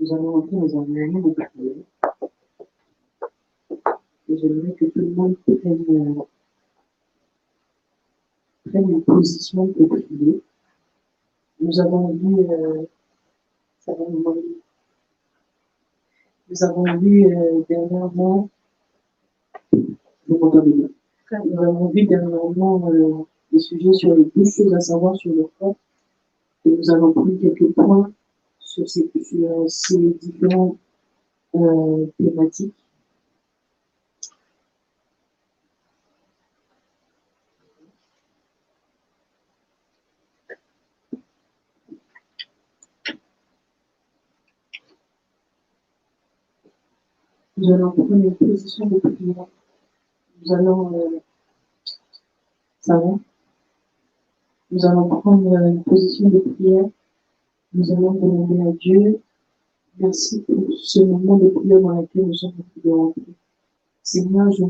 Nous allons entrer dans un moment de prière. Et j'aimerais que tout le monde prenne une position pour prier. Nous avons vu, dernièrement, vous m'entendez bien. Nous avons vu dernièrement des sujets sur les 2 choses à savoir sur le corps. Et nous allons prendre quelques points sur ces différentes thématiques. Nous allons prendre une position de prière. Nous allons, ça va? Nous allons prendre une position de prière. Nous allons demander à Dieu, merci pour ce moment de prière dans lequel nous sommes en train de rentrer. Seigneur, je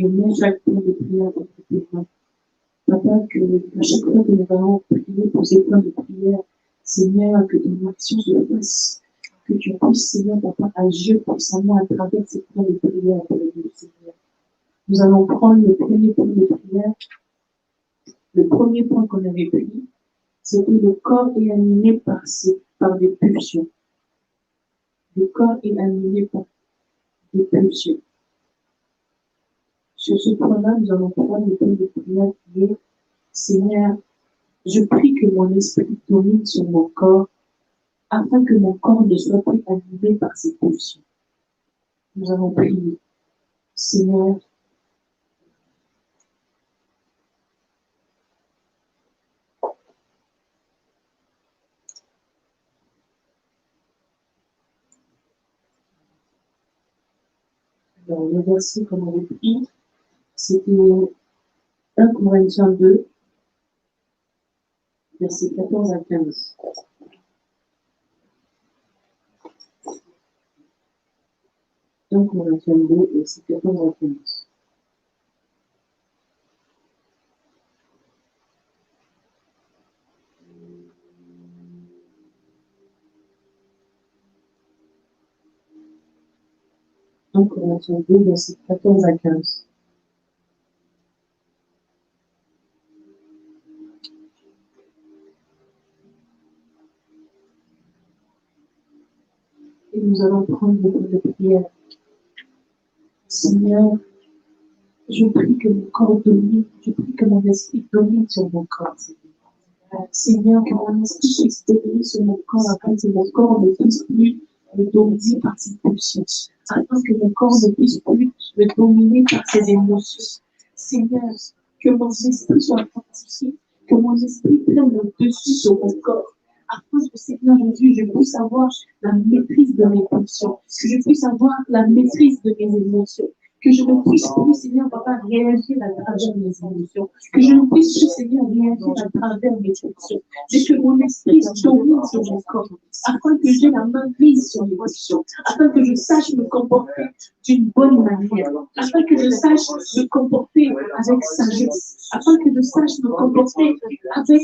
mets chaque point de prière entre tes mains. Papa, à chaque fois que nous allons prier pour ces points de prière, Seigneur, que ton action se fasse, que tu puisses, Seigneur, Papa, agir puissamment à travers ces points de prière pour nous, Seigneur. Nous allons prendre le premier point de prière. Le premier point qu'on avait pris, c'est que le corps est animé par des pulsions. Le corps est animé par des pulsions. Sur ce point-là, nous allons prendre le point de prière qui est Seigneur, je prie que mon esprit domine sur mon corps afin que mon corps ne soit plus animé par ces pulsions. Nous allons prier. Seigneur, alors, le verset qu'on avait pris, c'était 1 Corinthiens 2, versets 14 à 15. Donc, Corinthiens 2, versets 14 à 15. Donc, Corinthiens 2, versets 14 à 15. Et nous allons prendre le point de prière. Seigneur, je prie que mon corps domine, je prie que mon esprit domine sur mon corps, Seigneur. Seigneur, que mon esprit puisse dominer sur mon corps afin que mon corps ne puisse plus me dominer par ses pulsions, afin que mon corps ne puisse plus me dominer par ses émotions. Seigneur, que mon esprit soit fortifié, que mon esprit prenne le dessus sur mon corps, afin que, Seigneur Jésus, je puisse avoir la maîtrise de mes pulsions, que je puisse avoir la maîtrise de mes émotions, que je ne puisse plus, Seigneur, Papa, réagir à travers mes émotions, que je ne puisse plus, Seigneur, réagir à travers mes pulsions, mais que mon esprit domine sur mon corps, afin que j'ai la main prise sur mes pulsions, afin que je sache me comporter d'une bonne manière, afin que je sache me comporter avec sagesse, afin que je sache me comporter avec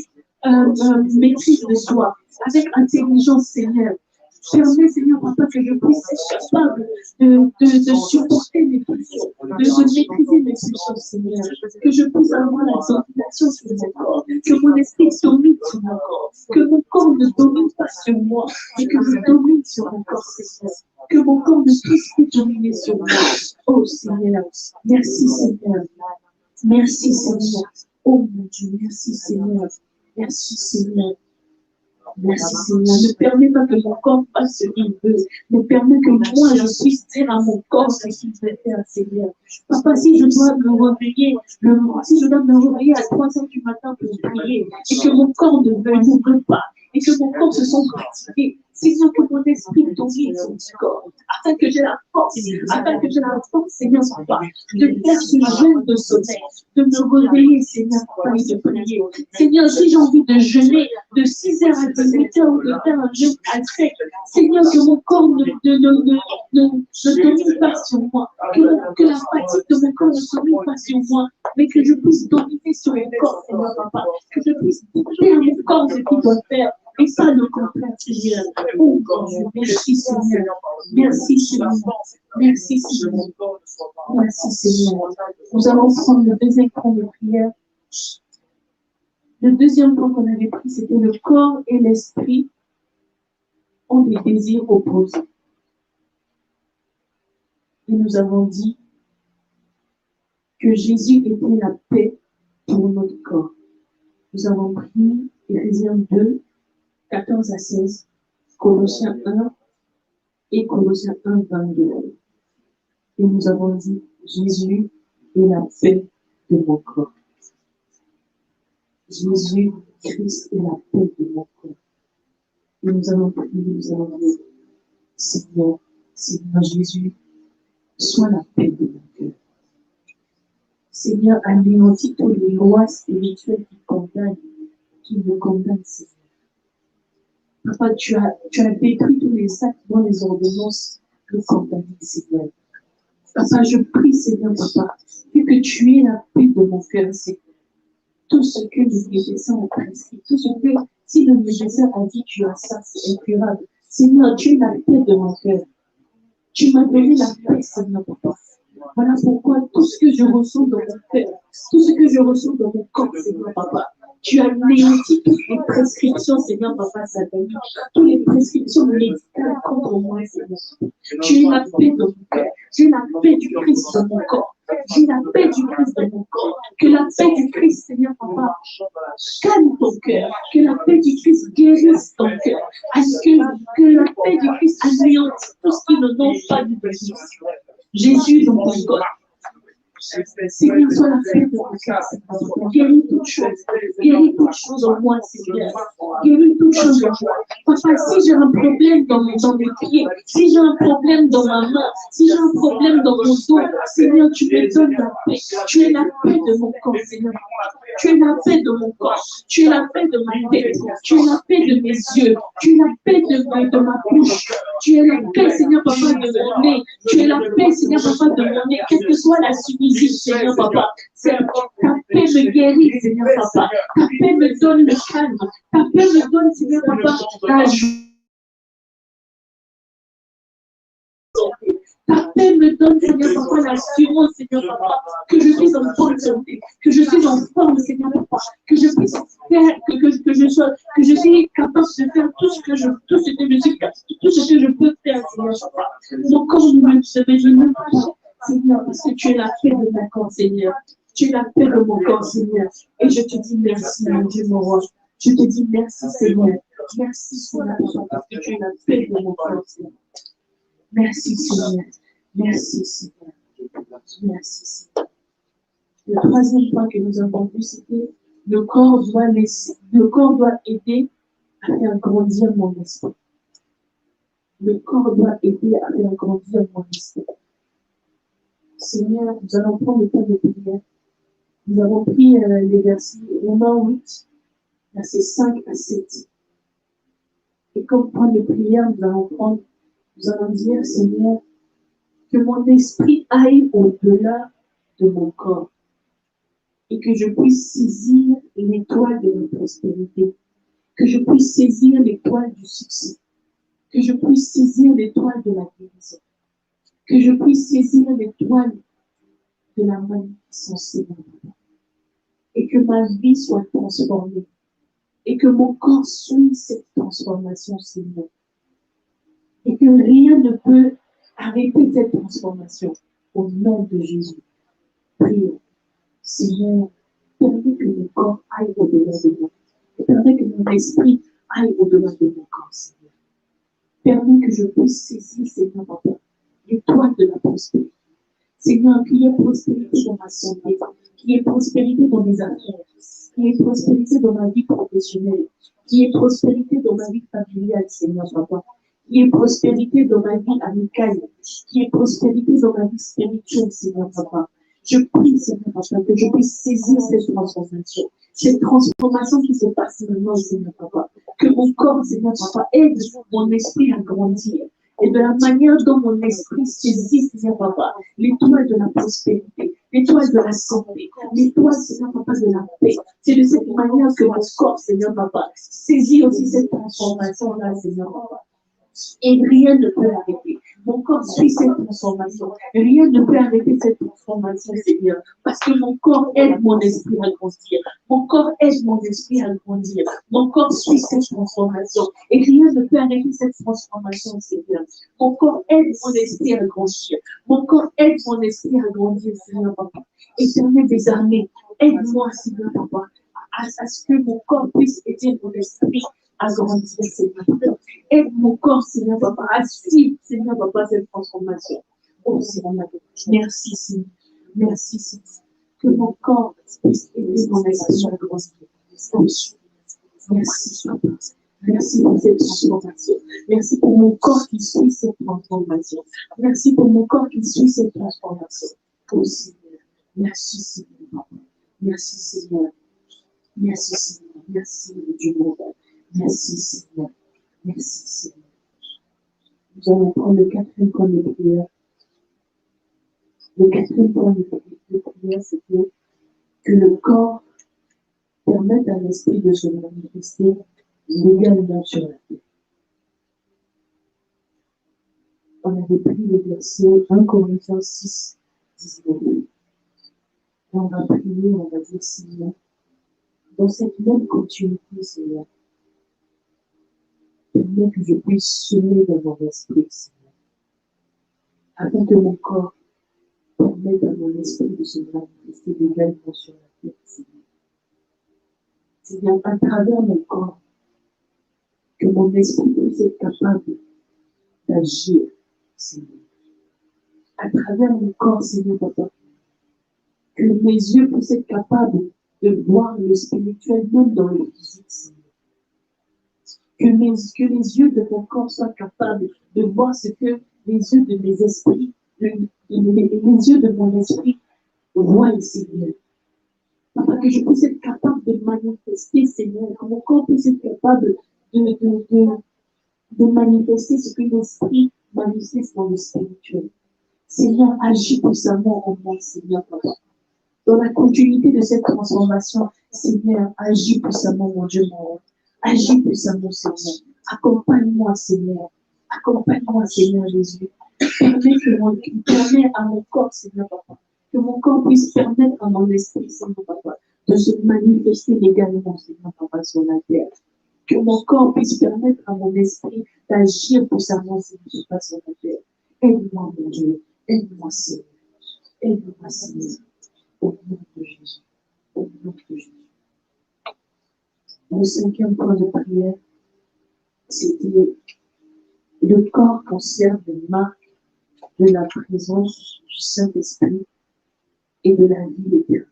maîtrise de soi, avec intelligence, Seigneur. Permets, Seigneur, Papa, que je puisse être capable de supporter mes pulsions, de maîtriser mes pulsions, Seigneur. Que je puisse avoir la domination sur mon corps, que mon esprit domine sur mon corps, que mon corps ne domine pas sur moi, mais que je domine sur mon corps, Seigneur. Que mon corps ne puisse plus dominer sur moi. Oh, Seigneur, merci, Seigneur. Merci, Seigneur. Oh, mon Dieu, merci, Seigneur. Merci, Seigneur. Merci, Seigneur. Ne permets pas que mon corps fasse ce qu'il veut. Ne permets que moi, je puisse dire à mon corps ce qu'il veut faire, Seigneur. Papa, si je dois me réveiller, à 3 heures du matin pour prier, et que mon corps ne m'ouvre pas, et que mon corps se sent fatigué, Seigneur, que mon esprit domine son corps, afin que j'ai la force, Seigneur, Papa, de faire ce jeûne de sommeil, de me réveiller, Seigneur, Papa, et de prier. Seigneur, si j'ai envie de jeûner de 6 heures à 18 heures, ou de faire un jeûne à sec, Seigneur, que mon corps ne domine pas sur moi, que la fatigue de mon corps ne domine pas sur moi, mais que je puisse dominer sur mon corps, Seigneur, Papa, que je puisse dire à mon corps ce qu'il doit faire, et pas le contraire, Seigneur. Oh Dieu, merci Seigneur. Merci Seigneur. Merci Seigneur. Merci Seigneur. Nous allons prendre le deuxième point de prière. Le deuxième point qu'on avait pris, c'était le corps et l'esprit ont des désirs opposés. Et nous avons dit que Jésus était la paix pour notre corps. Nous avons pris Éphésiens 2, 14 à 16, Colossiens 1 et Colossiens 1, 22. Et nous avons dit, Jésus est la paix de mon corps. Jésus, Christ est la paix de mon corps. Et nous avons prié, nous avons dit, Seigneur, Seigneur Jésus, sois la paix de mon cœur. Seigneur, anéantis toutes les lois spirituelles qui me condamnent, Seigneur. Papa, tu as détruit tous les actes dans les ordonnances que condamnent, Seigneur. Papa, je prie, Seigneur, Papa, que tu es la paix de mon cœur, Seigneur. Tout ce que les médecins ont prescrit, tout ce que, si le médecin a dit tu as ça, c'est incurable. Seigneur, tu es la paix de mon cœur. Tu m'as donné la paix, Seigneur, Papa. Voilà pourquoi tout ce que je ressens dans mon cœur, tout ce que je ressens dans mon corps, Seigneur, Papa, tu as anéanti toutes les prescriptions, Seigneur, Papa, sataniques, toutes les prescriptions médicales contre moi, Seigneur. Tu es la paix de mon cœur. J'ai la paix du Christ dans mon corps. J'ai la paix du Christ dans mon corps. Que la paix du Christ, Seigneur, Papa, calme ton cœur. Que la paix du Christ guérisse ton cœur. Que la paix du Christ anéantisse tout ce qui ne donne pas de bénédiction. Jésus dans ton corps. Seigneur, sois la paix de mon cœur. Guéris toutes choses. Guéris toutes choses en moi, Seigneur. Guéris toutes choses en moi. Papa, si j'ai un problème dans mes pieds, si j'ai un problème dans ma main, si j'ai un problème dans mon dos, Seigneur, tu me donnes la paix. Tu es la paix de mon corps, Seigneur. Tu es la paix de mon corps. Tu es la paix de ma tête. Tu es la paix de mes yeux. Tu es la paix de ma bouche. Tu es la paix, Seigneur, Papa, de mon nez. Tu es la paix, Seigneur, Papa, de mon nez. Quelle que soit la submission, Seigneur, Papa. Ta paix me guérit, Seigneur, Papa. Ta paix me donne le calme. Ta paix me donne, Seigneur, Papa, la joie. Ta paix me donne, Seigneur, Papa, l'assurance, Seigneur, Papa, que je suis en bonne santé, que je suis en forme, Seigneur, Papa, que je puisse faire, que je suis capable de faire tout ce que je peux faire, Seigneur, Papa. Mon corps ne se réjouit pas, Seigneur, parce que tu es la paix de mon corps, Seigneur. Tu es la paix de mon corps, Seigneur. Et je te dis merci, mon Dieu, mon roi. Je te dis merci, Seigneur. Merci, Seigneur, parce que tu es la paix de mon corps, Seigneur. Merci, Seigneur. Merci, Seigneur. Merci, Seigneur. Le troisième point que nous avons vu, c'était le corps doit aider à faire grandir mon esprit. Le corps doit aider à faire grandir mon esprit. Seigneur, nous allons prendre le temps de prière. Nous avons pris les versets Romains 8, versets 5 à 7. Et comme point de prière, nous allons dire, Seigneur, que mon esprit aille au-delà de mon corps et que je puisse saisir l'étoile de la prospérité, que je puisse saisir l'étoile du succès, que je puisse saisir l'étoile de la guérison, que je puisse saisir l'étoile de la magnificence, Seigneur, et que ma vie soit transformée et que mon corps suive cette transformation, Seigneur, et que rien ne peut arrêter cette transformation au nom de Jésus. Prions. Seigneur, permets que mon corps aille au-delà de moi. Permets que mon esprit aille au-delà de mon corps, Seigneur. Permets que je puisse saisir, Seigneur, Papa, l'étoile de la prospérité. Seigneur, qu'il y ait prospérité dans ma santé, qu'il y ait prospérité dans mes affaires, qu'il y ait prospérité dans ma vie professionnelle, qu'il y ait prospérité dans ma vie familiale, Seigneur, Papa. Qu'il y ait prospérité dans ma vie amicale, qu'il y ait prospérité dans ma vie spirituelle, Seigneur, Papa. Je prie, Seigneur, Papa, que je puisse saisir cette transformation qui se passe maintenant, Seigneur, Papa. Que mon corps, Seigneur, Papa, aide mon esprit à grandir. Et de la manière dont mon esprit saisit, Seigneur, Papa, l'étoile de la prospérité, l'étoile de la santé, l'étoile, Seigneur Papa, de la paix. C'est de cette manière que mon corps, Seigneur Papa, saisit aussi cette transformation-là, Seigneur Papa. Et rien ne peut arrêter. Mon corps suit cette transformation. Rien ne peut arrêter cette transformation, Seigneur. Parce que mon corps aide mon esprit à grandir. Mon corps aide mon esprit à grandir. Mon corps suit cette transformation. Et rien ne peut arrêter cette transformation, Seigneur. Mon corps aide mon esprit à grandir. Mon corps aide mon esprit à grandir, Seigneur Papa. Éternel des armées, aide-moi, Seigneur Papa, à ce que mon corps puisse aider mon esprit à grandir, Seigneur. Aide mon corps, Seigneur Papa, à suivre, Seigneur Papa, cette transformation. Oh, Seigneur, merci, Seigneur. Merci, Seigneur. Que mon corps puisse aider mon esprit à grandir. Merci, Papa. Merci pour cette transformation. Merci pour mon corps qui suit cette transformation. Merci pour mon corps qui suit cette transformation. Oh, Seigneur. Merci, Seigneur. Merci, Seigneur. Merci, Seigneur. Merci, Dieu mon Père. Merci, Seigneur. Merci, Seigneur. Nous allons prendre le quatrième point de prière. Le quatrième point de prière, c'est que le corps permette à l'esprit de se manifester légalement sur la terre. On avait pris le verset 1 Corinthiens 6, 19. Et on va prier, on va dire, Seigneur, dans cette même continuité, Seigneur, permets que je puisse semer dans mon esprit, Seigneur, afin que mon corps permette à mon esprit de se manifester légalement sur la terre, Seigneur. Seigneur, à travers mon corps, que mon esprit puisse être capable d'agir, Seigneur. À travers mon corps, Seigneur Papa, que mes yeux puissent être capables de voir le spirituel même dans le physique, Seigneur. Que les yeux de mon corps soient capables de voir ce que les yeux de mes esprits, les yeux de mon esprit voient, Seigneur. Papa, que je puisse être capable de manifester, Seigneur, que mon corps puisse être capable de manifester ce que l'esprit manifeste dans le spirituel. Seigneur, agis puissamment en moi, Seigneur, Papa. Dans la continuité de cette transformation, Seigneur, agis puissamment, mon Dieu, mon roi. Agis puissamment, Seigneur. Accompagne-moi, Seigneur. Accompagne-moi, Seigneur Jésus. Permets à mon corps, Seigneur Papa, que mon corps puisse permettre à mon esprit, Seigneur Papa, de se manifester légalement, Seigneur Papa, sur la terre. Que mon corps puisse permettre à mon esprit d'agir puissamment, Seigneur Papa, sur la terre. Aide-moi, mon Dieu. Aide-moi, Seigneur. Aide-moi, Seigneur. Au nom de Jésus. Au nom de Jésus. Le cinquième point de prière, c'était le corps conserve les marques de la présence du Saint-Esprit et de la vie éternelle.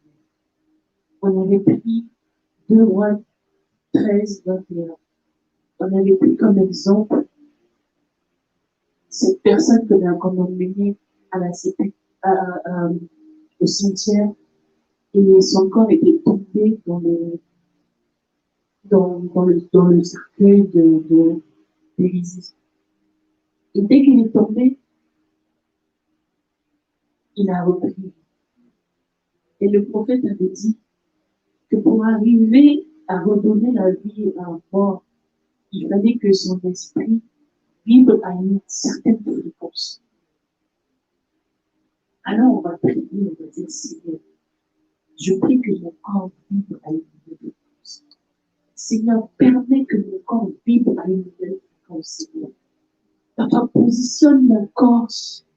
On avait pris 2 Rois 13, 21. On avait pris comme exemple cette personne que l'on a emmenée à la au cimetière et son corps était tombé dans le cercueil d'Élisée. Et dès qu'il est tombé, il a repris. Et le prophète avait dit que pour arriver à redonner la vie à un mort, il fallait que son esprit vibre à une certaine fréquence. Alors on va prier, on va dire, Seigneur, je prie que mon corps vibre à une nouvelle fréquence. Seigneur, permets que mon corps vibre à une nouvelle fréquence, Seigneur. Papa, positionne mon corps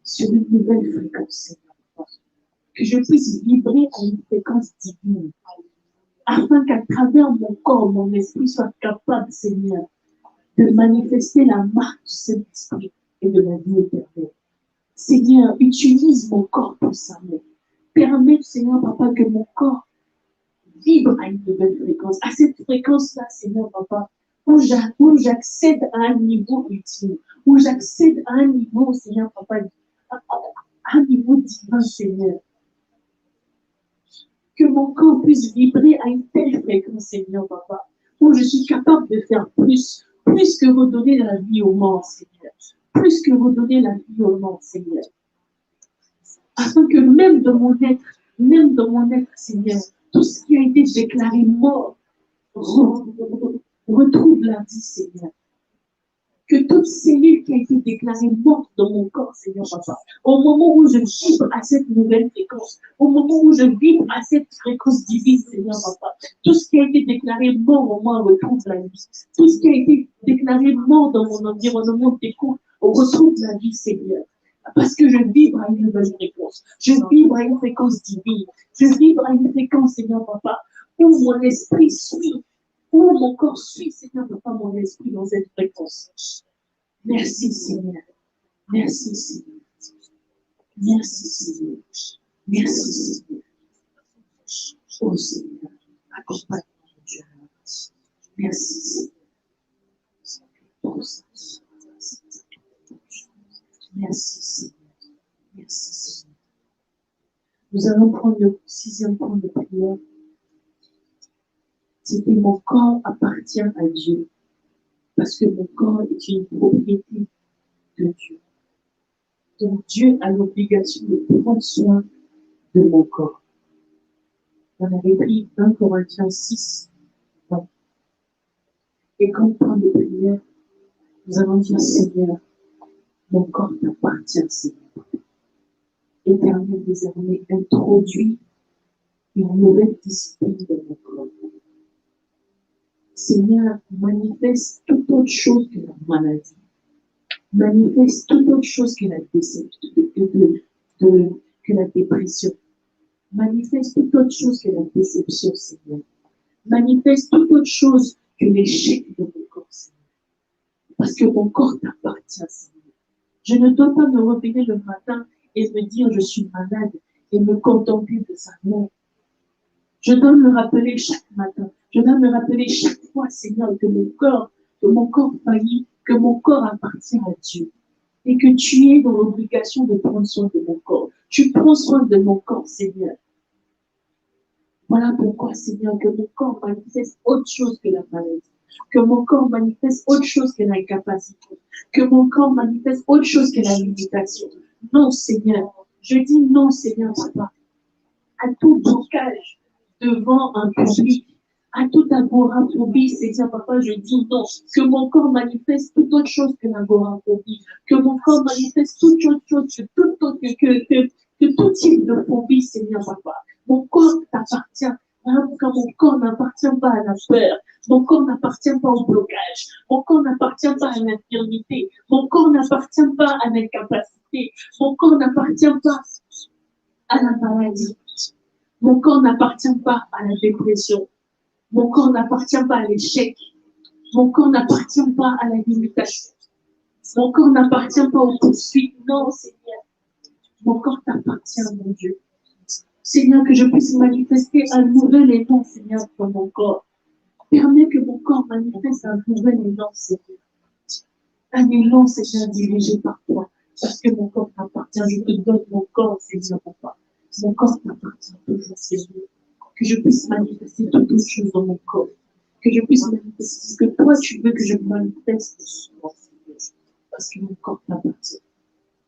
sur une nouvelle fréquence, Seigneur. Que je puisse vibrer à une fréquence divine. Afin qu'à travers mon corps, mon esprit soit capable, Seigneur, de manifester la marque du Saint-Esprit et de la vie éternelle. Seigneur, utilise mon corps puissamment. Permets, Seigneur, Papa, que mon corps vibre à une nouvelle fréquence. À cette fréquence-là, Seigneur, Papa, où j'accède à un niveau ultime, où j'accède à un niveau, Seigneur, Papa, à un niveau divin, Seigneur. Que mon corps puisse vibrer à une telle fréquence, Seigneur, Papa, où je suis capable de faire plus que redonner la vie au mort, Seigneur. Plus que redonner la vie au mort, Seigneur. Afin que même de mon être, même dans mon être, Seigneur, tout ce qui a été déclaré mort, retrouve la vie, Seigneur. Que toute cellule qui a été déclarée morte dans mon corps, Seigneur Papa, au moment où je vibre à cette nouvelle fréquence, au moment où je vibre à cette fréquence divine, Seigneur Papa, tout ce qui a été déclaré mort en moi retrouve la vie. Tout ce qui a été déclaré mort dans mon environnement d'écoute retrouve la vie, Seigneur. Parce que je vibre à une nouvelle fréquence. Je vibre à une fréquence divine. Je vibre à une fréquence, Seigneur Papa, où mon esprit suit, où mon corps suit, Seigneur Papa, mon esprit dans cette fréquence. Merci, Seigneur. Merci, Seigneur. Merci, Seigneur. Merci, Seigneur. Oh, Seigneur, accompagne-moi, Dieu. Merci, Seigneur. Merci, Seigneur. Merci, Seigneur. Nous allons prendre le 6e point de prière. C'est que mon corps appartient à Dieu. Parce que mon corps est une propriété de Dieu. Donc Dieu a l'obligation de prendre soin de mon corps. On avait pris 1 Corinthiens 6. Ouais. Et quand on prend de prière, nous allons dire, Seigneur, mon corps t'appartient, Seigneur. Éternel, désormais, introduit une nouvelle discipline dans mon corps. Seigneur, manifeste toute autre chose que la maladie. Manifeste toute autre chose que la dépression. Manifeste toute autre chose que la déception, Seigneur. Manifeste toute autre chose que l'échec de mon corps, Seigneur. Parce que mon corps t'appartient, Seigneur. Je ne dois pas me réveiller le matin et me dire je suis malade et me contenter de ça. Non. Je dois me rappeler chaque matin, je dois me rappeler chaque fois, Seigneur, que mon corps faillit, que mon corps appartient à Dieu. Et que tu es dans l'obligation de prendre soin de mon corps. Tu prends soin de mon corps, Seigneur. Voilà pourquoi, Seigneur, que mon corps manifeste autre chose que la maladie. Que mon corps manifeste autre chose que l'incapacité. Que mon corps manifeste autre chose que la limitation. Non, Seigneur. Je dis non, Seigneur, Papa. À tout blocage devant un public, à tout agoraphobie, Seigneur, Papa, je dis non. Que mon corps manifeste toute autre chose que l'agoraphobie. Que mon corps manifeste toute autre chose que tout type de phobie, Seigneur, Papa. Mon corps t'appartient. Voilà pourquoi mon corps n'appartient pas à la peur. Mon corps n'appartient pas au blocage. Mon corps n'appartient pas à l'infirmité. Mon corps n'appartient pas à l'incapacité. Mon corps n'appartient pas à la maladie. Mon corps n'appartient pas à la dépression. Mon corps n'appartient pas à l'échec. Mon corps n'appartient pas à la limitation. Mon corps n'appartient pas aux poursuites. Non, Seigneur. Mon corps t'appartient, mon Dieu. Seigneur, que je puisse manifester un nouvel élan, Seigneur, dans mon corps. Permets que mon corps manifeste un nouvel élan, Seigneur. Un élan, Seigneur, dirigé par toi. Parce que mon corps t'appartient. Je te donne mon corps, Seigneur, Papa. Mon corps t'appartient toujours, Seigneur. Que je puisse manifester toutes les choses dans mon corps. Que je puisse manifester ce que toi, tu veux que je manifeste souvent, Seigneur. Parce que mon corps t'appartient.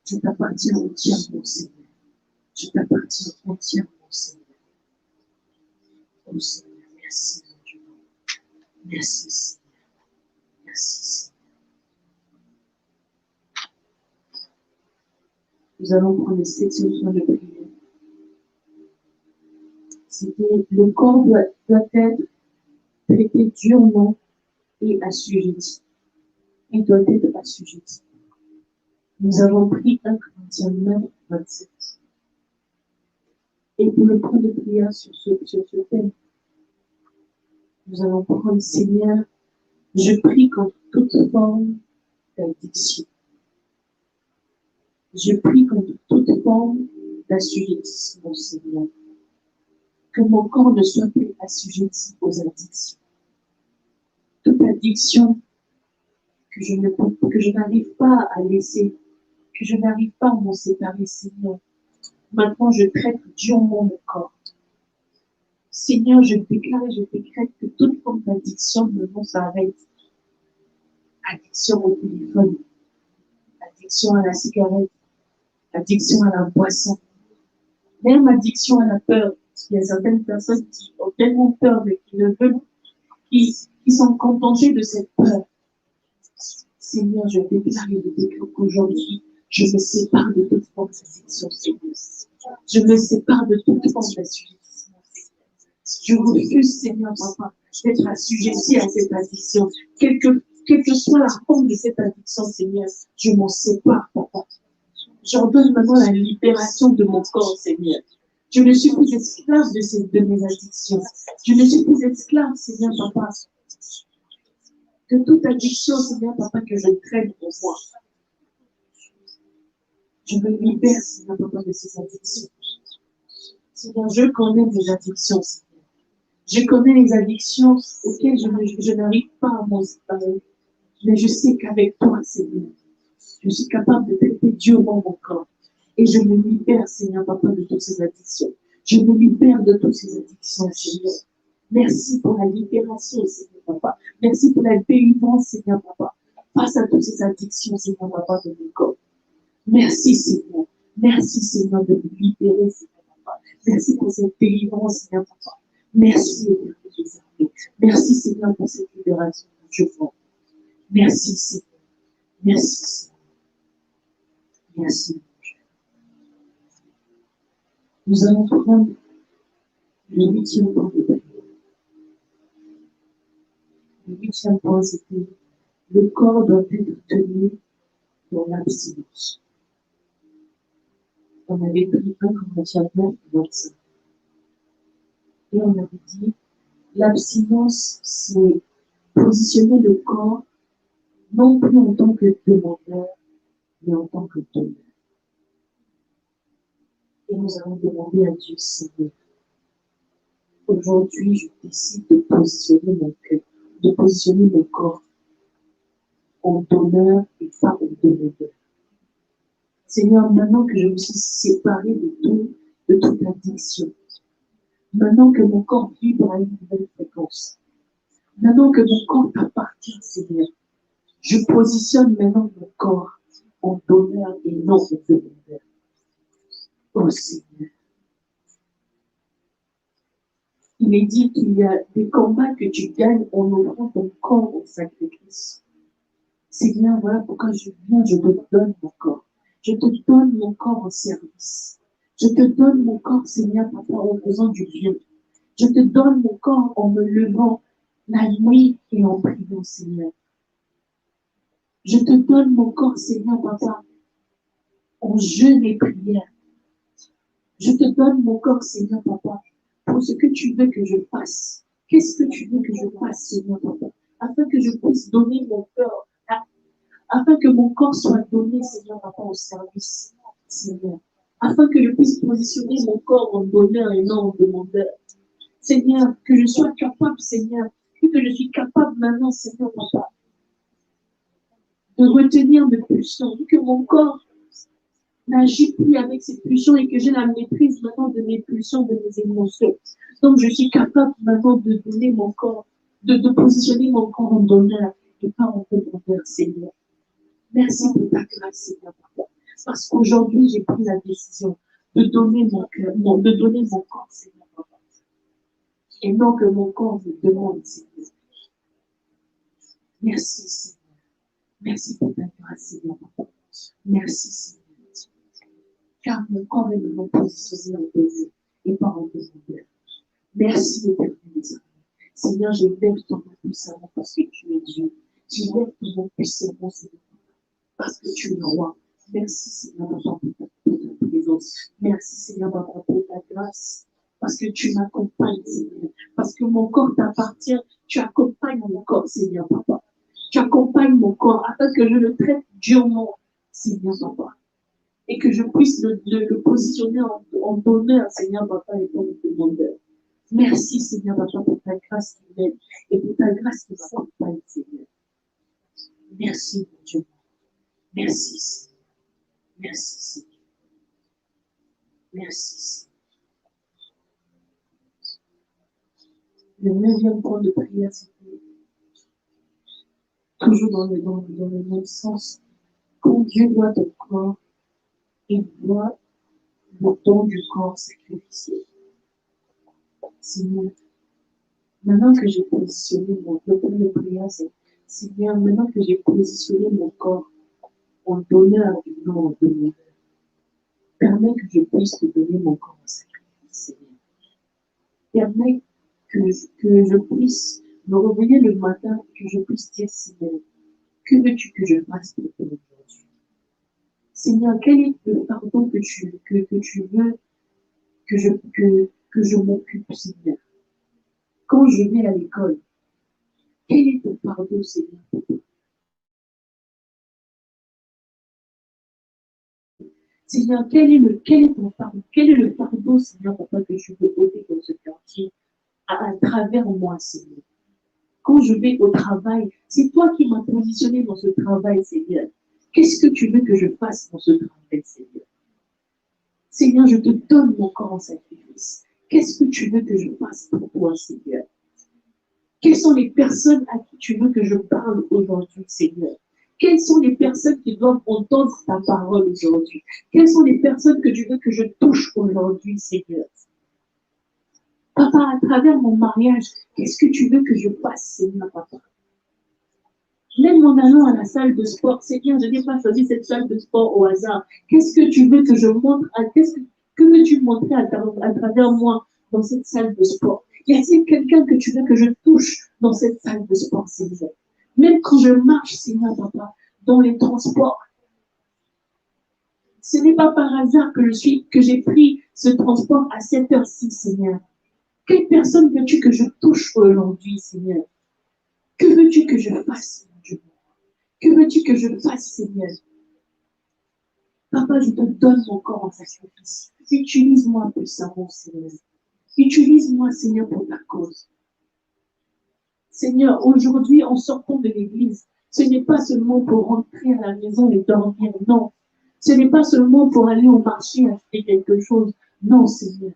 Je t'appartiens entièrement, Seigneur. Je t'appartiens entièrement, Seigneur. Oh Seigneur, merci, mon Dieu. Merci, Seigneur. Merci, Seigneur. Nous allons prendre le 7e point de prière. C'était le corps doit être traité durement et assujetti. Il doit être assujetti. Nous avons pris 1 Corinthiens 9, 27. Et pour le point de prière sur ce thème, nous allons prendre, Seigneur, je prie contre toute forme d'addiction. Je prie contre toute forme d'assujettissement, Seigneur. Que mon corps ne soit plus assujetti aux addictions. Toute addiction que je n'arrive pas à laisser, que je n'arrive pas à m'en séparer, Seigneur. Maintenant, je traite durement mon corps. Seigneur, je déclare et je décrète que toute forme d'addiction maintenant s'arrête. Addiction au téléphone, addiction à la cigarette, addiction à la boisson. Même addiction à la peur. Il y a certaines personnes qui ont tellement peur, mais qui ne veulent, qui sont contentées de cette peur. Seigneur, je déclare et je déclare qu'aujourd'hui, je me sépare de toute forme d'addiction, Seigneur. Je me sépare de toute forme d'assujettissement. Je refuse, Seigneur, papa, d'être assujetti à cette addiction. Quelle que soit la forme de cette addiction, Seigneur, je m'en sépare, papa. J'ordonne maintenant la libération de mon corps, Seigneur. Je ne suis plus esclave de mes addictions. Je ne suis plus esclave, Seigneur, papa, de toute addiction, Seigneur, papa, que je traîne pour moi. Je me libère, Seigneur, papa, de ces addictions. Seigneur, je connais mes addictions, Seigneur. Je connais les addictions auxquelles je n'arrive pas à m'en séparer. Mais je sais qu'avec toi, Seigneur, je suis capable de traiter durement mon corps. Et je me libère, Seigneur, papa, de toutes ces addictions. Je me libère de toutes ces addictions, Seigneur. Merci pour la libération, Seigneur, papa. Merci pour la délivrance, Seigneur, papa. Face à toutes ces addictions, Seigneur, papa, de mon corps. Merci, Seigneur. Merci, Seigneur, de me libérer, Seigneur, papa. Merci pour cette délivrance, Seigneur, papa. Merci, Seigneur, de les armées. Merci, Seigneur, pour cette libération que je vois. Merci, Seigneur. Merci, Seigneur. Merci. Nous allons prendre le 8e point de prière. Le 8e point, c'était le corps doit être tenu dans l'abstinence. On avait pris 1 Corinthiens 9, 25. Et on avait dit, l'abstinence, c'est positionner le corps non plus en tant que demandeur, mais en tant que donneur. Et nous allons demander à Dieu, Seigneur, aujourd'hui, je décide de positionner mon cœur, de positionner mon corps en donneur et pas en demandeur. Seigneur, maintenant que je me suis séparée de toute addiction, maintenant que mon corps vibre à une nouvelle fréquence, maintenant que mon corps t'appartient, Seigneur, je positionne maintenant mon corps en donneur et non en demandeur. Oh Seigneur. Il est dit qu'il y a des combats que tu gagnes en offrant ton corps au sacrifice. Seigneur, voilà pourquoi je viens, je te donne mon corps. Je te donne mon corps en service. Je te donne mon corps, Seigneur, papa, en faisant du bien. Je te donne mon corps en me levant la nuit et en priant, Seigneur. Je te donne mon corps, Seigneur, papa, en jeûne et prière. Je te donne mon corps, Seigneur, papa, pour ce que tu veux que je fasse. Qu'est-ce que tu veux que je fasse, Seigneur, papa, afin que je puisse donner mon corps, afin que mon corps soit donné, Seigneur, papa, au service, Seigneur. Afin que je puisse positionner mon corps en donneur et non en demandeur. Seigneur, que je sois capable, Seigneur, que je suis capable maintenant, Seigneur, papa, de retenir mes pulsions, que mon corps n'agit plus avec ses pulsions et que j'ai la maîtrise maintenant de mes pulsions, de mes émotions. Donc, je suis capable maintenant de donner mon corps, de positionner mon corps en donneur et pas en demandeur, Seigneur. Merci pour ta grâce, Seigneur, papa. Parce qu'aujourd'hui, j'ai pris la décision de donner mon cœur, de donner mon corps, Seigneur, papa. Et non que mon corps me demande, Seigneur. Merci, Seigneur. Merci pour ta grâce, Seigneur, papa. Merci, Seigneur. Car mon corps est maintenant positionné en donneur et pas en demandeur. Merci, éternel. Seigneur, je lève ton nom puissamment parce que tu es Dieu. Je lève ton nom puissamment, Seigneur, parce que tu es roi. Merci, Seigneur, papa, pour ta présence. Merci, Seigneur, papa, pour ta grâce. Parce que tu m'accompagnes, Seigneur. Parce que mon corps t'appartient. Tu accompagnes mon corps, Seigneur, papa. Tu accompagnes mon corps afin que je le traite durement, Seigneur, papa. Et que je puisse le positionner en donneur, Seigneur, papa, et pas en demandeur. Merci, Seigneur, papa, pour ta grâce qui m'aide et pour ta grâce qui m'accompagne, Seigneur. Merci, mon Dieu. Merci, Seigneur. Merci, Seigneur. Merci, Seigneur. Le 9e point de prière, c'était toujours dans le même sens. Quand Dieu voit ton corps, il voit le don du corps sacrificiel. Seigneur, maintenant que j'ai positionné le premier prière, c'est Seigneur, maintenant que j'ai positionné mon corps en donneur du nom de mon Père, permets que je puisse te donner mon corps en sacrifice, Seigneur. Permets que je puisse me réveiller le matin, que je puisse dire, Seigneur, que veux-tu que je fasse pour toi aujourd'hui? Seigneur, quel est le pardon que tu veux que je m'occupe, Seigneur? Quand je vais à l'école, quel est ton pardon, Seigneur? Seigneur, quel est ton pardon? Quel est le pardon, Seigneur, papa, que tu veux ôter dans ce quartier à travers moi, Seigneur? Quand je vais au travail, c'est toi qui m'as positionné dans ce travail, Seigneur. Qu'est-ce que tu veux que je fasse dans ce travail, Seigneur? Seigneur, je te donne mon corps en sacrifice. Qu'est-ce que tu veux que je fasse pour toi, Seigneur? Quelles sont les personnes à qui tu veux que je parle aujourd'hui, Seigneur? Quelles sont les personnes qui doivent entendre ta parole aujourd'hui? Quelles sont les personnes que tu veux que je touche aujourd'hui, Seigneur? Papa, à travers mon mariage, qu'est-ce que tu veux que je fasse, Seigneur, papa? Même en allant à la salle de sport, Seigneur, je n'ai pas choisi cette salle de sport au hasard. Qu'est-ce que tu veux que je montre que veux-tu montrer à travers moi dans cette salle de sport? Y a-t-il quelqu'un que tu veux que je touche dans cette salle de sport, Seigneur? Même quand je marche, Seigneur, papa, dans les transports, ce n'est pas par hasard que j'ai pris ce transport à cette heure-ci, Seigneur. Quelle personne veux-tu que je touche aujourd'hui, Seigneur? Que veux-tu que je fasse, Seigneur? Que veux-tu que je fasse, Seigneur? Papa, je te donne mon corps en sacrifice. Utilise-moi puissamment, Seigneur. Utilise-moi, Seigneur, pour ta cause. Seigneur, aujourd'hui, en sortant de l'église, ce n'est pas seulement pour rentrer à la maison et dormir, non. Ce n'est pas seulement pour aller au marché acheter quelque chose, non, Seigneur.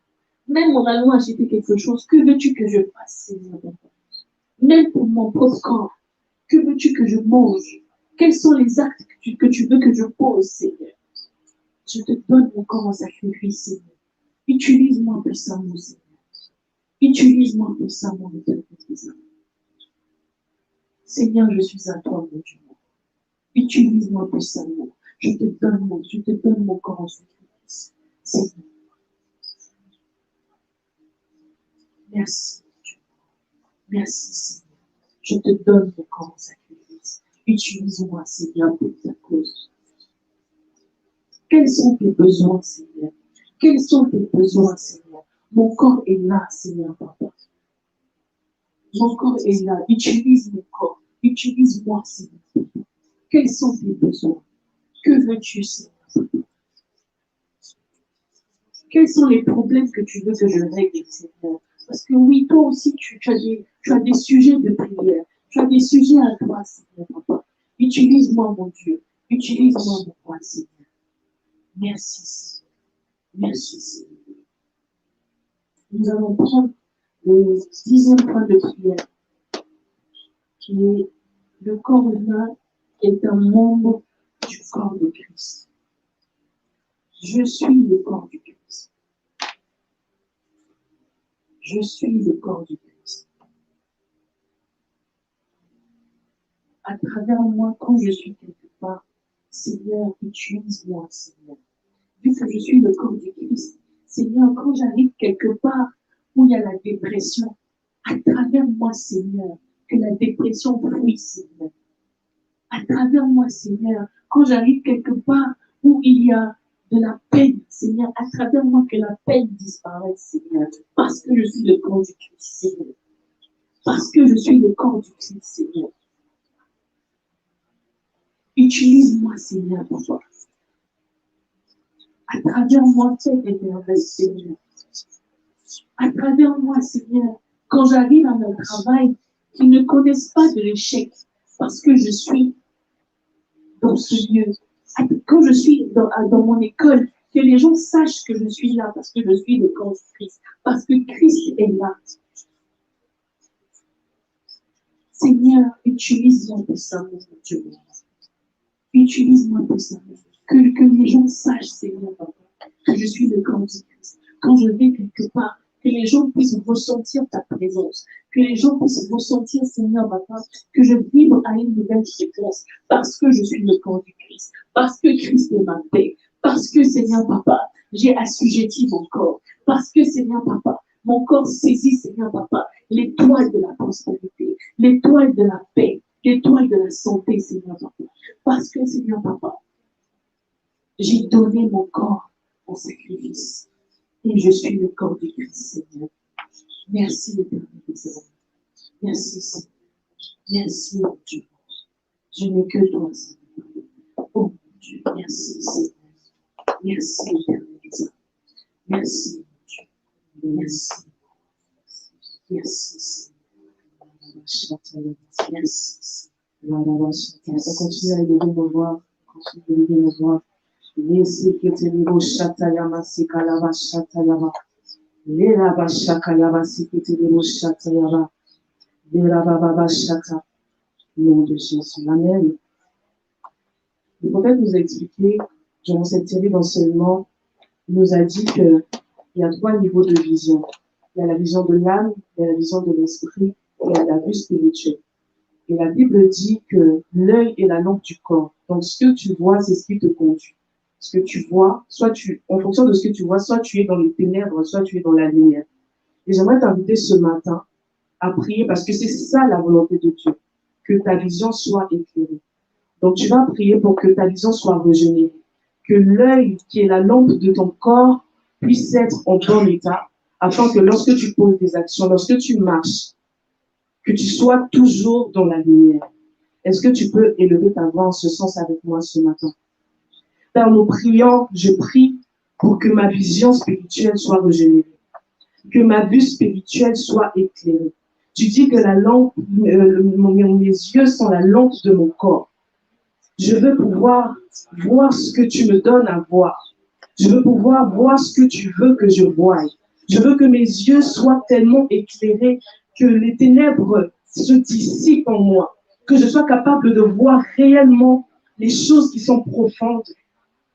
Même en allant acheter quelque chose, que veux-tu que je fasse, Seigneur? Même pour mon propre corps, que veux-tu que je mange? Quels sont les actes que tu veux que je pose, Seigneur? Je te donne mon corps en sacrifice, Seigneur. Utilise-moi puissamment, Seigneur. Utilise-moi puissamment, Seigneur. Seigneur, je suis à toi, mon Dieu. Utilise-moi puissamment. Je te donne mon corps en sacrifice. Seigneur. Merci, Dieu. Merci, Seigneur. Je te donne mon corps en sacrifice. Utilise-moi, Seigneur, pour ta cause. Quels sont tes besoins, Seigneur? Quels sont tes besoins, Seigneur? Mon corps est là, Seigneur, papa. Mon corps est là. Utilise mon corps. Utilise-moi, Seigneur. Quels sont tes besoins? Que veux-tu, Seigneur? Quels sont les problèmes que tu veux que je règle, Seigneur? Parce que oui, toi aussi, tu as des sujets de prière. Tu as des sujets à toi, Seigneur, papa. Utilise-moi, mon Dieu. Utilise-moi, mon roi, Seigneur. Merci, Seigneur. Merci, Seigneur. Nous allons prendre le 10e point de prière, qui est le corps humain est un membre du corps de Christ. Je suis le corps du Christ. Je suis le corps du Christ. À travers moi, quand je suis quelque part, Seigneur, utilise-moi, Seigneur. Vu que je suis le corps du Christ, Seigneur, quand j'arrive quelque part où il y a la dépression, à travers moi, Seigneur, que la dépression fuit, Seigneur. À travers moi, Seigneur, quand j'arrive quelque part où il y a de la peine, Seigneur, à travers moi, que la peine disparaisse, Seigneur, parce que je suis le corps du Christ, Seigneur. Parce que je suis le corps du Christ, Seigneur. Utilise-moi, Seigneur, pour toi. À travers moi, fais des merveilles, Seigneur. À travers moi, Seigneur, quand j'arrive à mon travail, qu'ils ne connaissent pas de l'échec, parce que je suis dans ce lieu. Quand je suis dans mon école, que les gens sachent que je suis là, parce que je suis le corps de Christ, parce que Christ est là. Seigneur, utilise-moi puissamment, mon Dieu. Utilise-moi puissamment. Que les gens sachent, Seigneur, papa, que je suis le corps du Christ. Quand je vais quelque part, que les gens puissent ressentir ta présence, que les gens puissent ressentir, Seigneur, Papa, que je vibre à une nouvelle fréquence, parce que je suis le corps du Christ, parce que Christ est ma paix, parce que, Seigneur, Papa, j'ai assujetti mon corps, parce que, Seigneur, Papa, mon corps saisit, Seigneur, Papa, l'étoile de la prospérité, l'étoile de la paix, l'étoile de la santé, Seigneur, Papa, parce que, Seigneur, Papa, j'ai donné mon corps en sacrifice. Et je suis le corps du Christ, Seigneur. Merci, Éternel des hommes. Merci, Seigneur. Merci, mon Dieu. Je n'ai que toi, Seigneur. Oh, mon Dieu. Merci, Seigneur. Merci, Éternel des hommes. Merci, mon Dieu. Merci. Merci, Seigneur. Merci. On continue à élever nos voix. Continue à élever nos voix. Merci que tu nous chatayama sikalava chatayama. Lera bashakayava sikitimo chatayama. Lera baba chata. Nom de Jésus. Amen. Le prophète nous a expliqué, durant cette série d'enseignements, il nous a dit qu'il y a 3 niveaux de vision. Il y a la vision de l'âme, il y a la vision de l'esprit, et il y a la vue spirituelle. Et la Bible dit que l'œil est la lampe du corps. Donc, ce que tu vois, c'est ce qui te conduit. Ce que tu vois, en fonction de ce que tu vois, soit tu es dans les ténèbres, soit tu es dans la lumière. Et j'aimerais t'inviter ce matin à prier parce que c'est ça la volonté de Dieu, que ta vision soit éclairée. Donc, tu vas prier pour que ta vision soit régénérée, que l'œil qui est la lampe de ton corps puisse être en bon état, afin que lorsque tu poses des actions, lorsque tu marches, que tu sois toujours dans la lumière. Est-ce que tu peux élever ta voix en ce sens avec moi ce matin? Père, nous prions, je prie pour que ma vision spirituelle soit régénérée, que ma vue spirituelle soit éclairée. Tu dis que la lampe, mes yeux sont la lampe de mon corps. Je veux pouvoir voir ce que tu me donnes à voir. Je veux pouvoir voir ce que tu veux que je voie. Je veux que mes yeux soient tellement éclairés que les ténèbres se dissipent en moi, que je sois capable de voir réellement les choses qui sont profondes.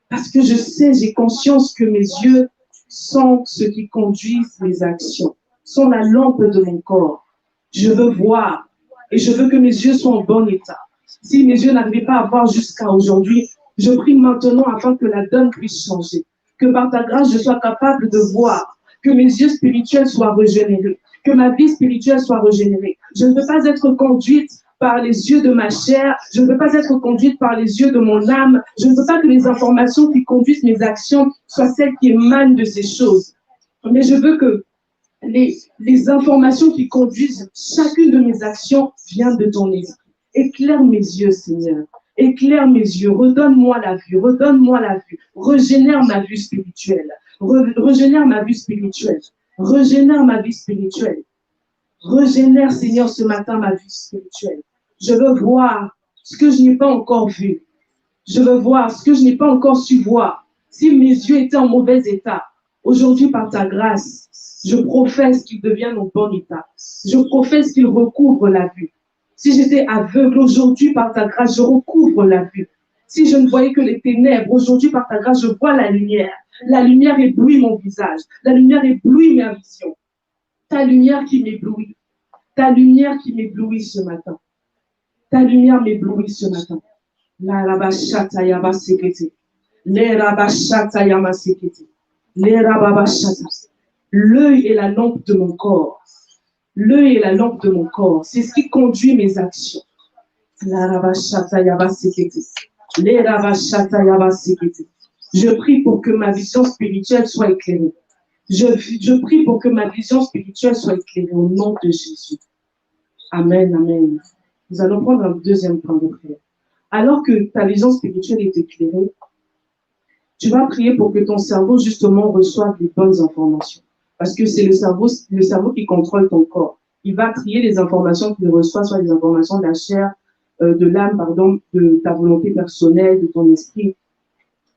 Parce que je sais, j'ai conscience que mes yeux sont ce qui conduisent mes actions, sont la lampe de mon corps. Je veux voir et je veux que mes yeux soient en bon état. Si mes yeux n'arrivaient pas à voir jusqu'à aujourd'hui, je prie maintenant afin que la donne puisse changer. Que par ta grâce, je sois capable de voir, que mes yeux spirituels soient régénérés, que ma vie spirituelle soit régénérée. Je ne veux pas être conduite par les yeux de ma chair, je ne veux pas être conduite par les yeux de mon âme, je ne veux pas que les informations qui conduisent mes actions soient celles qui émanent de ces choses. Mais je veux que les informations qui conduisent chacune de mes actions viennent de ton esprit. Éclaire mes yeux, Seigneur. Éclaire mes yeux. Redonne-moi la vue. Redonne-moi la vue. Régénère ma vue spirituelle. Régénère ma vue spirituelle. Régénère ma vie spirituelle. Régénère, Seigneur, ce matin ma vie spirituelle. Je veux voir ce que je n'ai pas encore vu. Je veux voir ce que je n'ai pas encore su voir. Si mes yeux étaient en mauvais état, aujourd'hui, par ta grâce, je professe qu'ils deviennent en bon état. Je professe qu'ils recouvrent la vue. Si j'étais aveugle, aujourd'hui, par ta grâce, je recouvre la vue. Si je ne voyais que les ténèbres, aujourd'hui, par ta grâce, je vois la lumière. La lumière éblouit mon visage. La lumière éblouit ma vision. Ta lumière qui m'éblouit. Ta lumière qui m'éblouit ce matin. Ta lumière m'éblouit ce matin. La rabashata yaba sekete. Le rabashata yama sekete. Le rababashata. L'œil est la lampe de mon corps. L'œil est la lampe de mon corps. C'est ce qui conduit mes actions. La rabashata yaba sekete. Le rabashata yaba sekete. Je prie pour que ma vision spirituelle soit éclairée. Je prie pour que ma vision spirituelle soit éclairée au nom de Jésus. Amen, amen. Nous allons prendre un deuxième point de prière. Alors que ta vision spirituelle est éclairée, tu vas prier pour que ton cerveau, justement, reçoive les bonnes informations. Parce que c'est le cerveau qui contrôle ton corps. Il va trier les informations qu'il reçoit, soit les informations de la chair, de l'âme, pardon, de ta volonté personnelle, de ton esprit.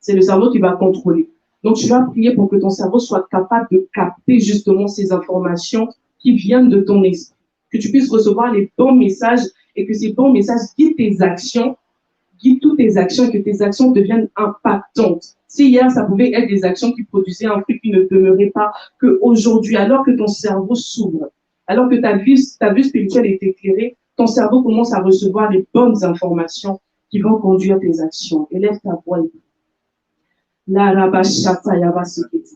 C'est le cerveau qui va contrôler. Donc, tu vas prier pour que ton cerveau soit capable de capter justement ces informations qui viennent de ton esprit. Que tu puisses recevoir les bons messages et que ces bons messages guident tes actions, guident toutes tes actions et que tes actions deviennent impactantes. Si hier, ça pouvait être des actions qui produisaient un fruit qui ne demeurait pas, qu'aujourd'hui, alors que ton cerveau s'ouvre, alors que ta vue spirituelle est éclairée, ton cerveau commence à recevoir les bonnes informations qui vont conduire tes actions. Élève ta voix. La rabashata yabasekete.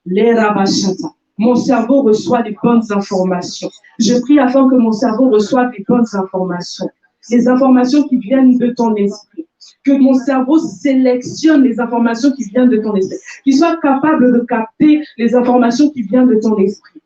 Les rabashata. Mon cerveau reçoit les bonnes informations. Je prie afin que mon cerveau reçoive les bonnes informations. Les informations qui viennent de ton esprit. Que mon cerveau sélectionne les informations qui viennent de ton esprit. Qu'il soit capable de capter les informations qui viennent de ton esprit.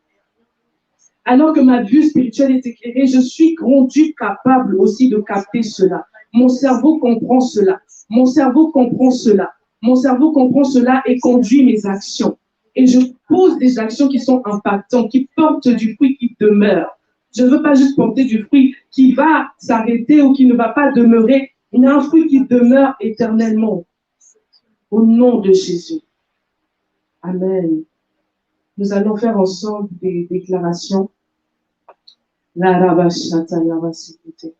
Alors que ma vue spirituelle est éclairée, je suis rendu capable aussi de capter cela. Mon cerveau comprend cela. Mon cerveau comprend cela. Mon cerveau comprend cela et conduit mes actions. Et je pose des actions qui sont impactantes, qui portent du fruit qui demeure. Je ne veux pas juste porter du fruit qui va s'arrêter ou qui ne va pas demeurer. Il y a un fruit qui demeure éternellement. Au nom de Jésus. Amen. Nous allons faire ensemble des déclarations. La rabashata yabasikite.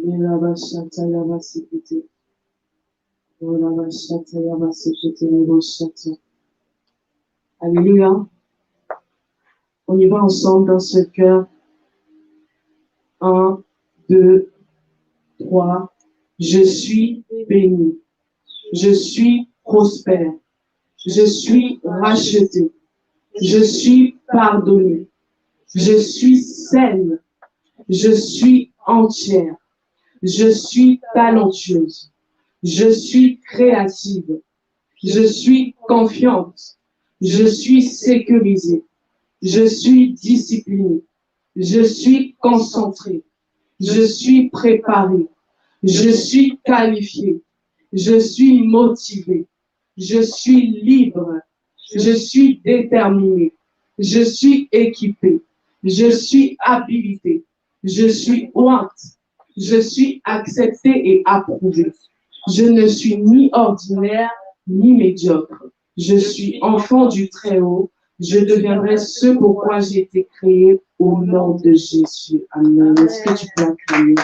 La rabashata yabasikite. La rabashata yabasikite. La rabashata. Alléluia. On y va ensemble dans ce cœur. 1, 2, 3. Je suis béni. Je suis prospère. Je suis racheté. Je suis pardonné. Je suis saine. Je suis entière. Je suis talentueuse. Je suis créative. Je suis confiante. Je suis sécurisée. Je suis disciplinée. Je suis concentrée. Je suis préparée. Je suis qualifiée. Je suis motivée. Je suis libre. Je suis déterminée. Je suis équipée. Je suis habilitée. Je suis ointe. Je suis acceptée et approuvée. Je ne suis ni ordinaire ni médiocre. Je suis enfant du Très-Haut. Je deviendrai ce pourquoi j'ai été créée au nom de Jésus. Amen. Est-ce que tu peux acclamer?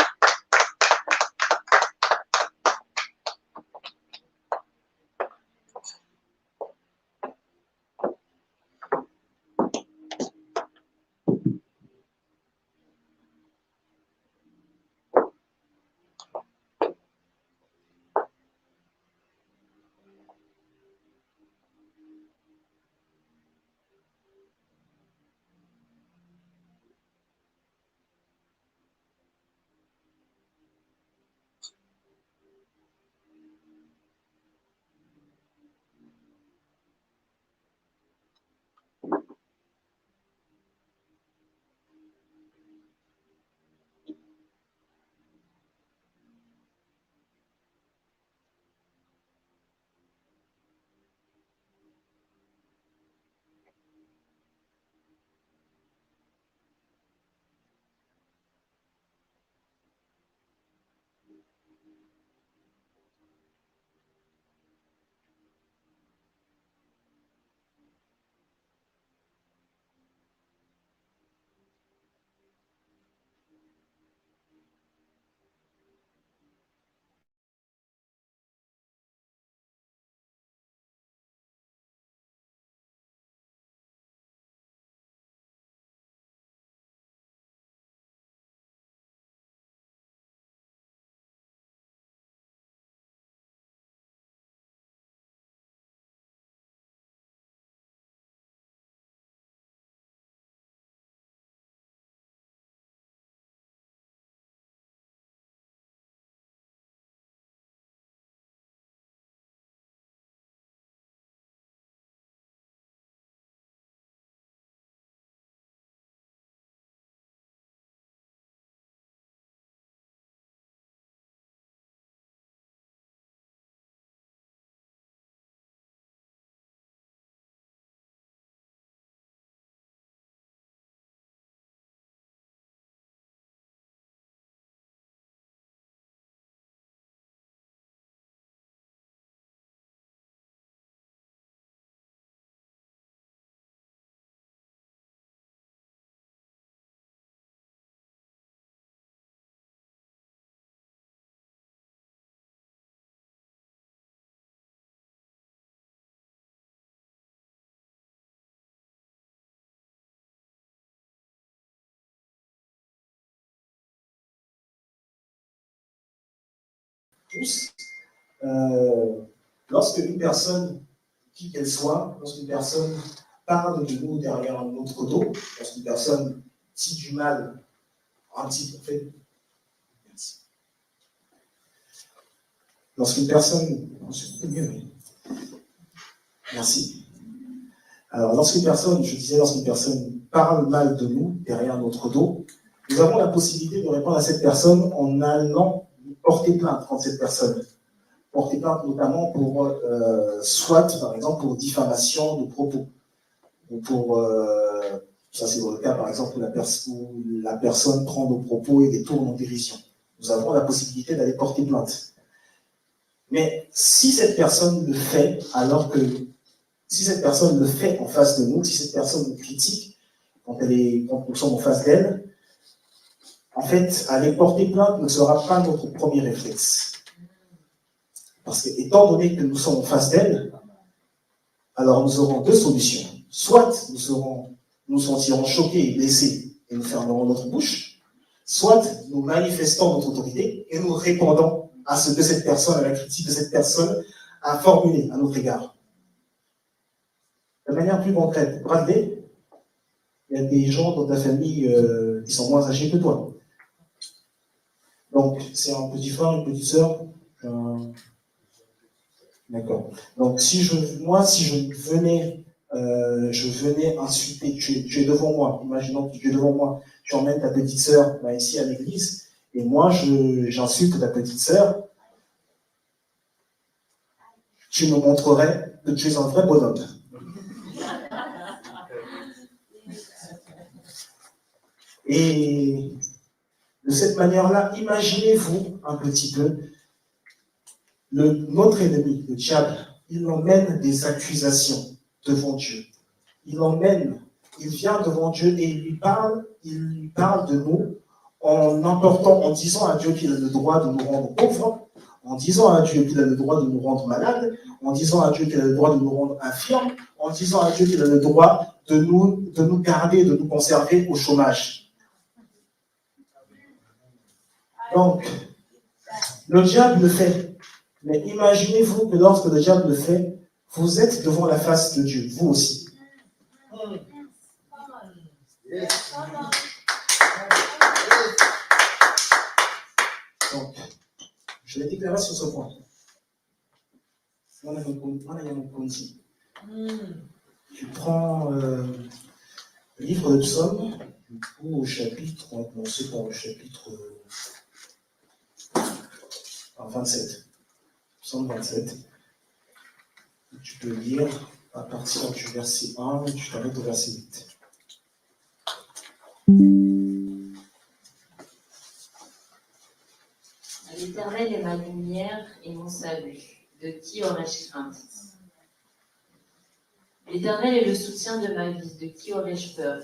tous, lorsque une personne, qui qu'elle soit, lorsqu'une personne parle de nous derrière notre dos, lorsqu'une personne dit du mal, en fait, merci. Lorsqu'une personne, merci. Alors, lorsqu'une personne parle mal de nous derrière notre dos, nous avons la possibilité de répondre à cette personne en allant porter plainte contre cette personne. Porter plainte notamment pour, soit par exemple pour diffamation de propos, ou pour, ça c'est dans le cas par exemple où la personne prend nos propos et les tourne en dérision. Nous avons la possibilité d'aller porter plainte. Mais si cette personne le fait, si cette personne le fait en face de nous, si cette personne nous critique quand nous sommes en face d'elle, en fait, aller porter plainte ne sera pas notre premier réflexe. Parce que, étant donné que nous sommes en face d'elle, alors nous aurons deux solutions. Soit nous nous sentirons choqués et blessés et nous fermerons notre bouche, soit nous manifestons notre autorité et nous répondons à ce que cette personne, à la critique de cette personne, a formulé à notre égard. De manière plus concrète, Bradley, il y a des gens dans ta famille qui sont moins âgés que toi. Donc, c'est un petit frère, une petite sœur. D'accord. Donc, si je venais insulter, tu es devant moi, imaginons que tu es devant moi, tu emmènes ta petite sœur ici à l'église, et moi, j'insulte ta petite sœur, tu me montrerais que tu es un vrai bonhomme. Et de cette manière-là, imaginez-vous un petit peu, notre ennemi, le diable, il emmène des accusations devant Dieu. Il vient devant Dieu et il lui parle de nous en disant à Dieu qu'il a le droit de nous rendre pauvres, en disant à Dieu qu'il a le droit de nous rendre malades, en disant à Dieu qu'il a le droit de nous rendre infirmes, en disant à Dieu qu'il a le droit de nous garder, de nous conserver au chômage. Donc, le diable le fait. Mais imaginez-vous que lorsque le diable le fait, vous êtes devant la face de Dieu, vous aussi. Donc, je l'ai déclaré sur ce point. Tu prends le livre de Psaume, au chapitre, on va commencer par le chapitre 27. Psaume 27. Tu peux lire à partir du verset 1 et tu t'arrêtes au verset 8. L'Éternel est ma lumière et mon salut. De qui aurais-je crainte? L'Éternel est le soutien de ma vie. De qui aurais-je peur?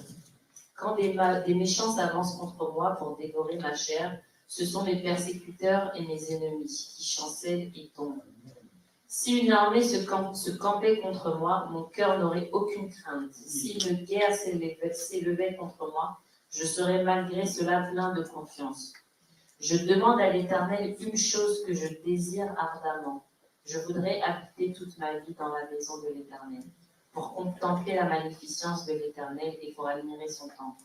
Quand des méchants s'avancent contre moi pour dévorer ma chair, ce sont mes persécuteurs et mes ennemis qui chancellent et tombent. Si une armée se campait contre moi, mon cœur n'aurait aucune crainte. Si une guerre s'élevait contre moi, je serais malgré cela plein de confiance. Je demande à l'Éternel une chose que je désire ardemment. Je voudrais habiter toute ma vie dans la maison de l'Éternel, pour contempler la magnificence de l'Éternel et pour admirer son temple.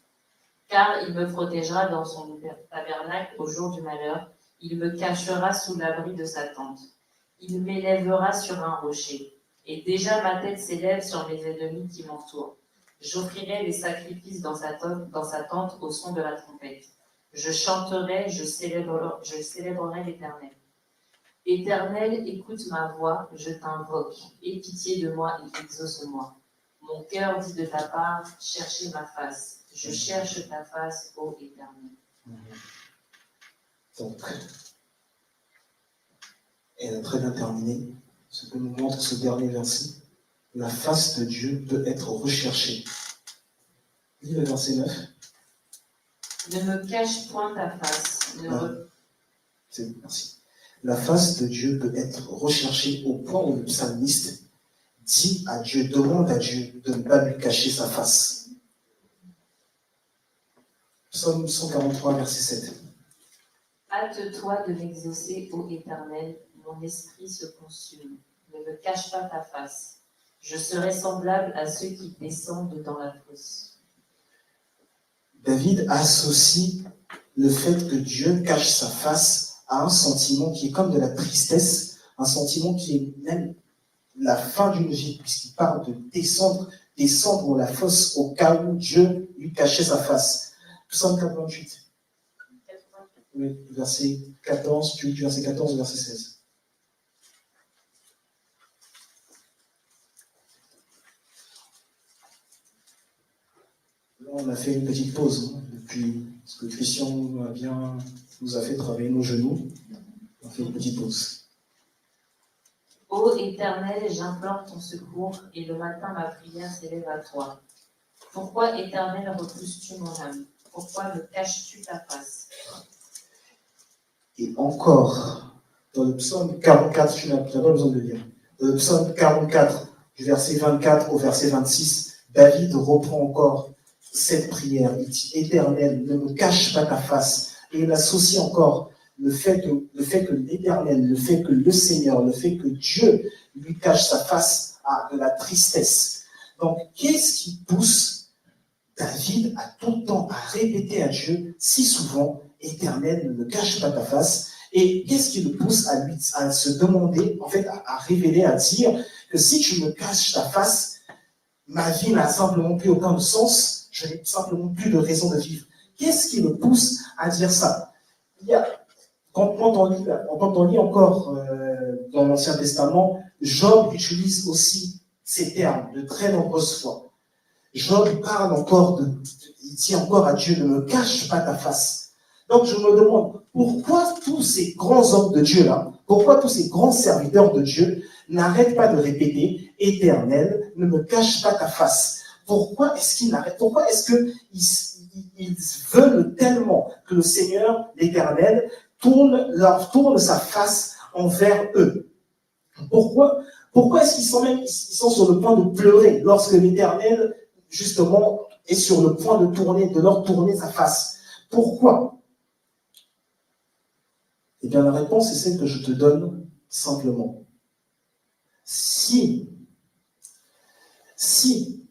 Car il me protégera dans son tabernacle au jour du malheur, il me cachera sous l'abri de sa tente. Il m'élèvera sur un rocher, et déjà ma tête s'élève sur mes ennemis qui m'entourent. J'offrirai des sacrifices dans sa tente au son de la trompette. Je chanterai, je célébrerai l'Éternel. Éternel, écoute ma voix, je t'invoque. Aie pitié de moi et exauce-moi. Mon cœur dit de ta part, cherchez ma face. Je cherche ta face, ô Éternel. Donc, elle a très bien terminé. Ce que nous montre ce dernier verset. La face de Dieu peut être recherchée. Lis le verset 9. Ne me cache point ta face. Merci. La face de Dieu peut être recherchée au point où le psalmiste dit à Dieu, demande à Dieu de ne pas lui cacher sa face. Psaume 143, verset 7. Hâte-toi de m'exaucer, ô Éternel, mon esprit se consume. Ne me cache pas ta face. Je serai semblable à ceux qui descendent dans la fosse. David associe le fait que Dieu cache sa face à un sentiment qui est comme de la tristesse, un sentiment qui est même la fin d'une vie, puisqu'il parle de descendre dans la fosse au cas où Dieu lui cachait sa face. Psaume 88. Oui, verset 14, tu lis du verset 14 au verset 16. Là, on a fait une petite pause, depuis ce que Christian nous a fait travailler nos genoux. On a fait une petite pause. Ô Éternel, j'implore ton secours, et le matin ma prière s'élève à toi. Pourquoi, Éternel, repousses-tu mon âme? Pourquoi me caches-tu ta face? Et encore, dans le psaume 44, tu n'as pas besoin de le lire. Dans le psaume 44, du verset 24 au verset 26, David reprend encore cette prière. Il dit, Éternel, ne me cache pas ta face. Et il associe encore le fait que l'Éternel, le fait que le Seigneur, le fait que Dieu lui cache sa face à de la tristesse. Donc, qu'est-ce qui pousse David à tout le temps à répéter à Dieu si souvent, Éternel, ne me cache pas ta face? Et qu'est-ce qui le pousse à se demander, en fait, à révéler, à dire que si tu me caches ta face, ma vie n'a simplement plus aucun sens, je n'ai simplement plus de raison de vivre. Qu'est-ce qui me pousse à dire ça? Quand on lit encore dans l'Ancien Testament, Job utilise aussi ces termes de très nombreuses fois. Job parle encore il dit encore à Dieu, ne me cache pas ta face. Donc je me demande, pourquoi tous ces grands hommes de Dieu là, pourquoi tous ces grands serviteurs de Dieu n'arrêtent pas de répéter, Éternel, ne me cache pas ta face? Pourquoi est-ce qu'ils n'arrêtent? Pourquoi est-ce qu'ils veulent tellement que le Seigneur, l'Éternel, tourne sa face envers eux? Pourquoi est-ce qu'ils sont sur le point de pleurer lorsque l'Éternel, justement, est sur le point de leur tourner sa face? Pourquoi? Eh bien, la réponse est celle que je te donne simplement. Si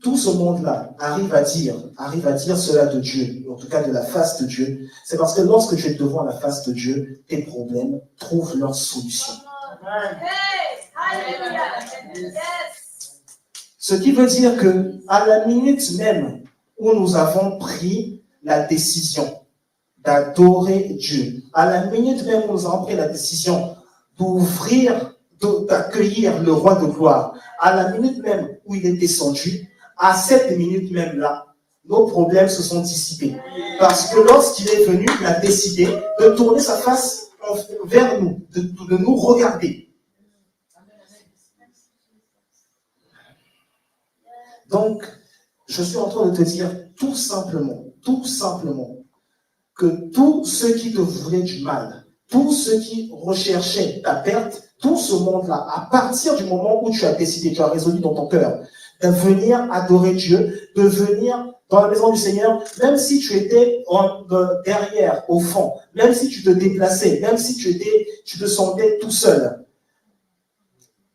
tout ce monde-là arrive à dire cela de Dieu, en tout cas de la face de Dieu, c'est parce que lorsque tu es devant la face de Dieu, tes problèmes trouvent leur solution. Ce qui veut dire que, à la minute même où nous avons pris la décision d'adorer Dieu, à la minute même où nous avons pris la décision d'accueillir le roi de gloire, à la minute même où il est descendu, à cette minute même-là, nos problèmes se sont dissipés. Parce que lorsqu'il est venu, il a décidé de tourner sa face vers nous, de nous regarder. Donc, je suis en train de te dire tout simplement, que tous ceux qui te voulaient du mal, tous ceux qui recherchaient ta perte, tout ce monde-là, à partir du moment où tu as décidé, tu as résolu dans ton cœur, de venir adorer Dieu, de venir dans la maison du Seigneur, même si tu étais derrière, au fond, même si tu te déplaçais, même si tu te sentais tout seul,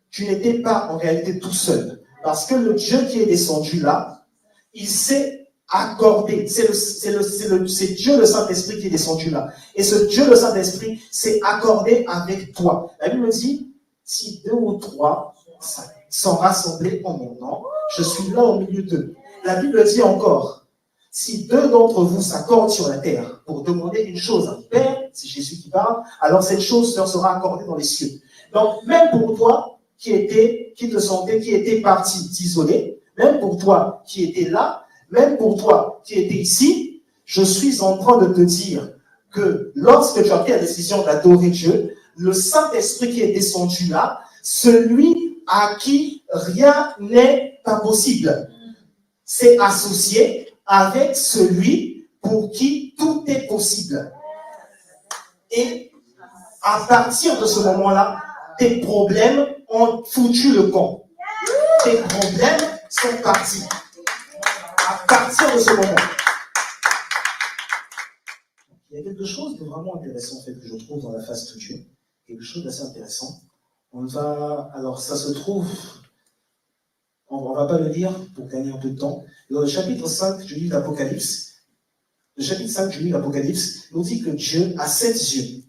tu n'étais pas en réalité tout seul. Parce que le Dieu qui est descendu là, il s'est accordé. C'est Dieu le Saint-Esprit qui est descendu là. Et ce Dieu le Saint-Esprit s'est accordé avec toi. La Bible dit, si 2 ou 3 sont rassemblés en mon nom, je suis là au milieu d'eux. La Bible dit encore, si 2 d'entre vous s'accordent sur la terre pour demander une chose à Père, c'est Jésus qui parle, alors cette chose leur sera accordée dans les cieux. Donc, même pour toi, qui te sentais, qui était parti t'isoler, même pour toi qui étais là, même pour toi qui étais ici, je suis en train de te dire que lorsque tu as pris la décision d'adorer Dieu, le Saint-Esprit qui est descendu là, celui à qui rien n'est pas possible, s'est associé avec celui pour qui tout est possible. Et à partir de ce moment-là, tes problèmes ont foutu le camp. Tes problèmes sont partis. À partir de ce moment. il y a quelque chose de vraiment intéressant en fait, que je trouve dans la face de Dieu, quelque chose d'assez intéressant. Alors ça se trouve, on ne va pas le lire pour gagner un peu de temps. Dans le chapitre 5 du livre d'Apocalypse, nous dit que Dieu a 7 yeux.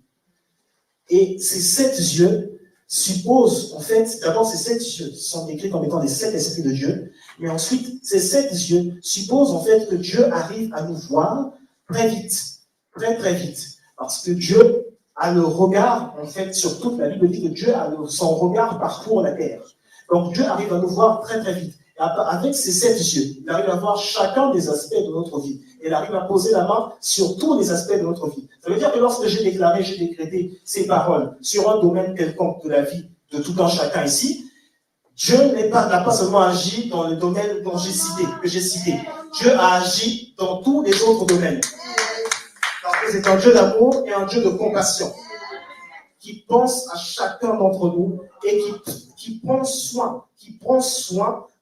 Et ces 7 yeux supposent, en fait, d'abord ces 7 yeux sont décrits comme étant les 7 esprits de Dieu, mais ensuite, ces 7 yeux supposent en fait que Dieu arrive à nous voir très vite, très très vite. Parce que Dieu a le regard, en fait, sur toute la Bible dit que Dieu a son regard parcourt la terre. Donc Dieu arrive à nous voir très très vite. Et avec ces 7 yeux, il arrive à voir chacun des aspects de notre vie. Et il arrive à poser la main sur tous les aspects de notre vie. Ça veut dire que lorsque j'ai décrété ces paroles sur un domaine quelconque de la vie de tout un chacun ici, Dieu n'a pas seulement agi dans le domaine que j'ai cité. Dieu a agi dans tous les autres domaines. Parce que c'est un Dieu d'amour et un Dieu de compassion qui pense à chacun d'entre nous et qui prend soin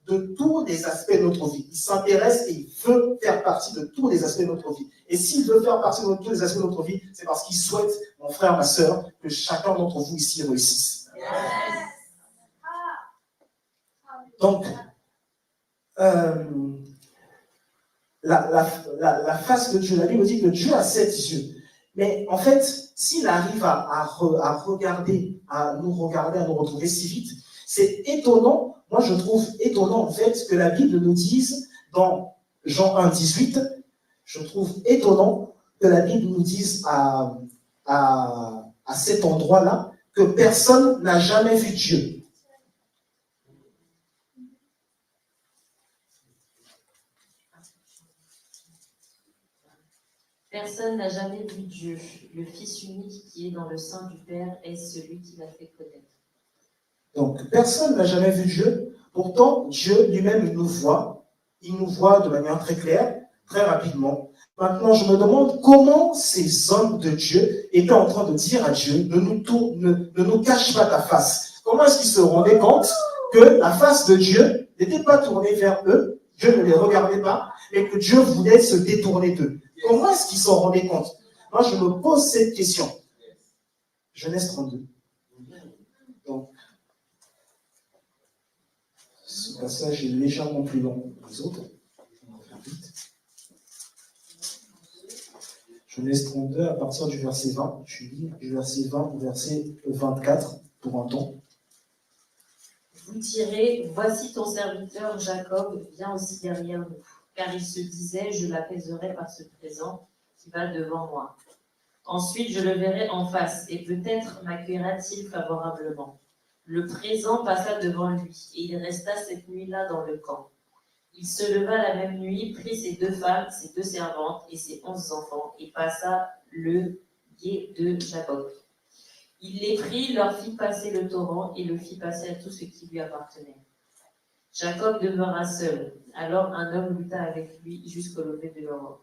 de tous les aspects de notre vie. Il s'intéresse et il veut faire partie de tous les aspects de notre vie. Et s'il veut faire partie de tous les aspects de notre vie, c'est parce qu'il souhaite, mon frère, ma sœur, que chacun d'entre vous ici réussisse. Donc, la face de Dieu, la Bible dit que Dieu a 7 yeux. Mais en fait, s'il arrive à nous retrouver si vite, c'est étonnant. Moi, je trouve étonnant, en fait, que la Bible nous dise, dans Jean 1, 18, je trouve étonnant que la Bible nous dise à cet endroit-là que personne n'a jamais vu Dieu. Personne n'a jamais vu Dieu. Le Fils unique qui est dans le sein du Père est celui qui l'a fait connaître. Donc, personne n'a jamais vu Dieu. Pourtant, Dieu lui-même nous voit. Il nous voit de manière très claire, très rapidement. Maintenant, je me demande comment ces hommes de Dieu étaient en train de dire à Dieu, ne nous cache pas ta face. Comment est-ce qu'ils se rendaient compte que la face de Dieu n'était pas tournée vers eux, Dieu ne les regardait pas, et que Dieu voulait se détourner d'eux? Comment est-ce qu'ils s'en rendaient compte? Moi, je me pose cette question. Genèse 32. Donc, ce passage est légèrement plus long que les autres. On va faire vite. Genèse 32, à partir du verset 20. Je lis du verset 20 au verset 24 pour un temps. Vous direz, voici ton serviteur Jacob vient aussi derrière nous. Car il se disait, je l'apaiserai par ce présent qui va devant moi. Ensuite, je le verrai en face, et peut-être m'accueillera-t-il favorablement. Le présent passa devant lui, et il resta cette nuit-là dans le camp. Il se leva la même nuit, prit ses 2 femmes, ses 2 servantes et ses 11 enfants, et passa le gué de Jacob. Il les prit, leur fit passer le torrent, et le fit passer à tout ce qui lui appartenait. Jacob demeura seul. Alors un homme lutta avec lui jusqu'au lever de l'aurore.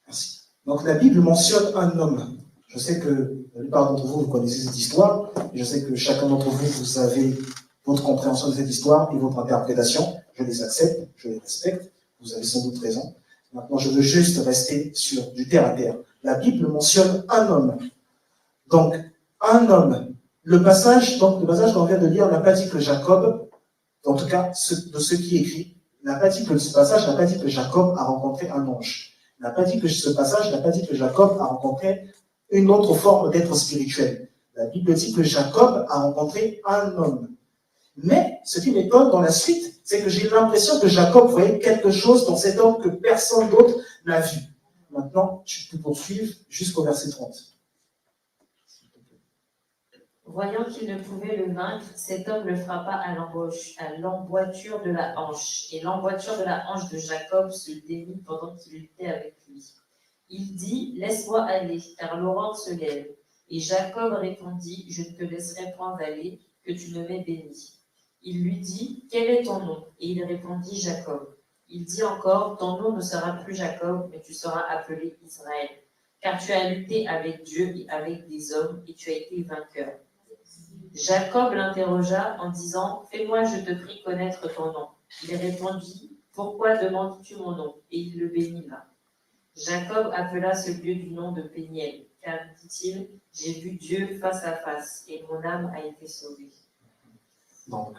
Merci. Donc la Bible mentionne un homme. Je sais que la plupart d'entre vous connaissez cette histoire. Je sais que chacun d'entre vous, vous avez votre compréhension de cette histoire et votre interprétation. Je les accepte, je les respecte. Vous avez sans doute raison. Maintenant, je veux juste rester sur du terre à terre. La Bible mentionne un homme. Donc, un homme. Le passage qu'on vient de lire n'a pas dit que Jacob, en tout cas, de ce qui est écrit, ce passage n'a pas dit que Jacob a rencontré un ange. Ce passage n'a pas dit que Jacob a rencontré une autre forme d'être spirituel. La Bible dit que Jacob a rencontré un homme. Mais, ce qui m'étonne dans la suite, c'est que j'ai l'impression que Jacob voyait quelque chose dans cet homme que personne d'autre n'a vu. Maintenant, tu peux poursuivre jusqu'au verset 30. Voyant qu'il ne pouvait le vaincre, cet homme le frappa à l'emboîture de la hanche. Et l'emboîture de la hanche de Jacob se démit pendant qu'il luttait avec lui. Il dit, laisse-moi aller, car l'aurore se lève. Et Jacob répondit, je ne te laisserai point aller, que tu ne m'aies béni. Il lui dit, quel est ton nom? Et il répondit, Jacob. Il dit encore, ton nom ne sera plus Jacob, mais tu seras appelé Israël. Car tu as lutté avec Dieu et avec des hommes, et tu as été vainqueur. Jacob l'interrogea en disant, fais-moi, je te prie, connaître ton nom. Il répondit, pourquoi demandes-tu mon nom? Et il le bénit là. Jacob appela ce lieu du nom de Péniel, car, dit-il, j'ai vu Dieu face à face, et mon âme a été sauvée. Donc,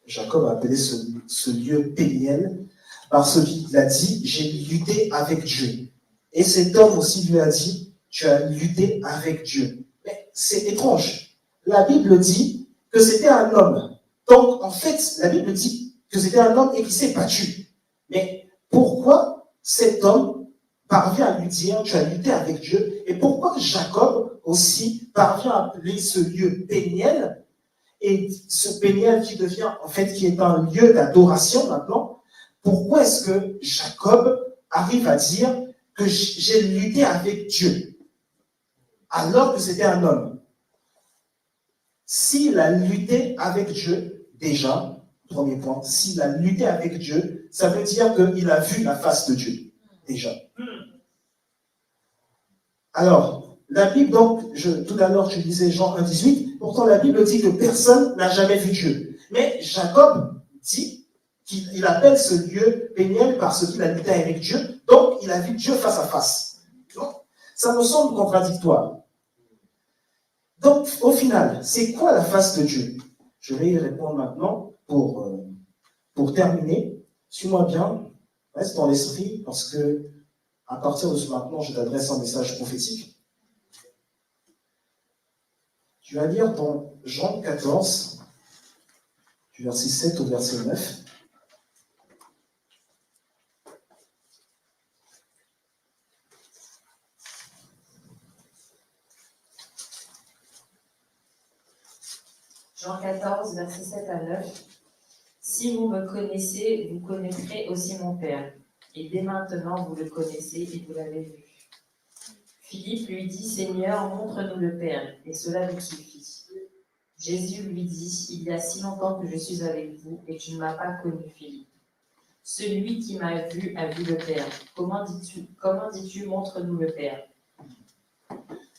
Jacob a appelé ce lieu Péniel parce qu'il a dit, j'ai lutté avec Dieu. Et cet homme aussi lui a dit, tu as lutté avec Dieu. Mais c'est étrange. La Bible dit que c'était un homme. Donc, en fait, la Bible dit que c'était un homme et qu'il s'est battu. Mais pourquoi cet homme parvient à lui dire, tu as lutté avec Dieu? Et pourquoi Jacob aussi parvient à appeler ce lieu Péniel? Et ce Péniel qui devient, en fait, qui est un lieu d'adoration maintenant, pourquoi est-ce que Jacob arrive à dire que j'ai lutté avec Dieu, alors que c'était un homme? S'il a lutté avec Dieu, déjà, premier point, s'il a lutté avec Dieu, ça veut dire qu'il a vu la face de Dieu, déjà. Alors, la Bible, donc, tout à l'heure, je disais Jean 1,18, pourtant la Bible dit que personne n'a jamais vu Dieu. Mais Jacob dit qu'il appelle ce lieu Péniel parce qu'il a lutté avec Dieu, donc il a vu Dieu face à face. Donc, ça me semble contradictoire. Donc, au final, c'est quoi la face de Dieu? Je vais y répondre maintenant pour terminer. Suis-moi bien, reste dans l'esprit, parce que à partir de ce maintenant, je t'adresse un message prophétique. Tu vas lire dans Jean 14, du verset 7 au verset 9. Jean 14, verset 7 à 9. Si vous me connaissez, vous connaîtrez aussi mon Père. Et dès maintenant, vous le connaissez et vous l'avez vu. Philippe lui dit, Seigneur, montre-nous le Père, et cela nous suffit. Jésus lui dit, il y a si longtemps que je suis avec vous, et tu ne m'as pas connu, Philippe. Celui qui m'a vu a vu le Père. Comment dis-tu, montre-nous le Père?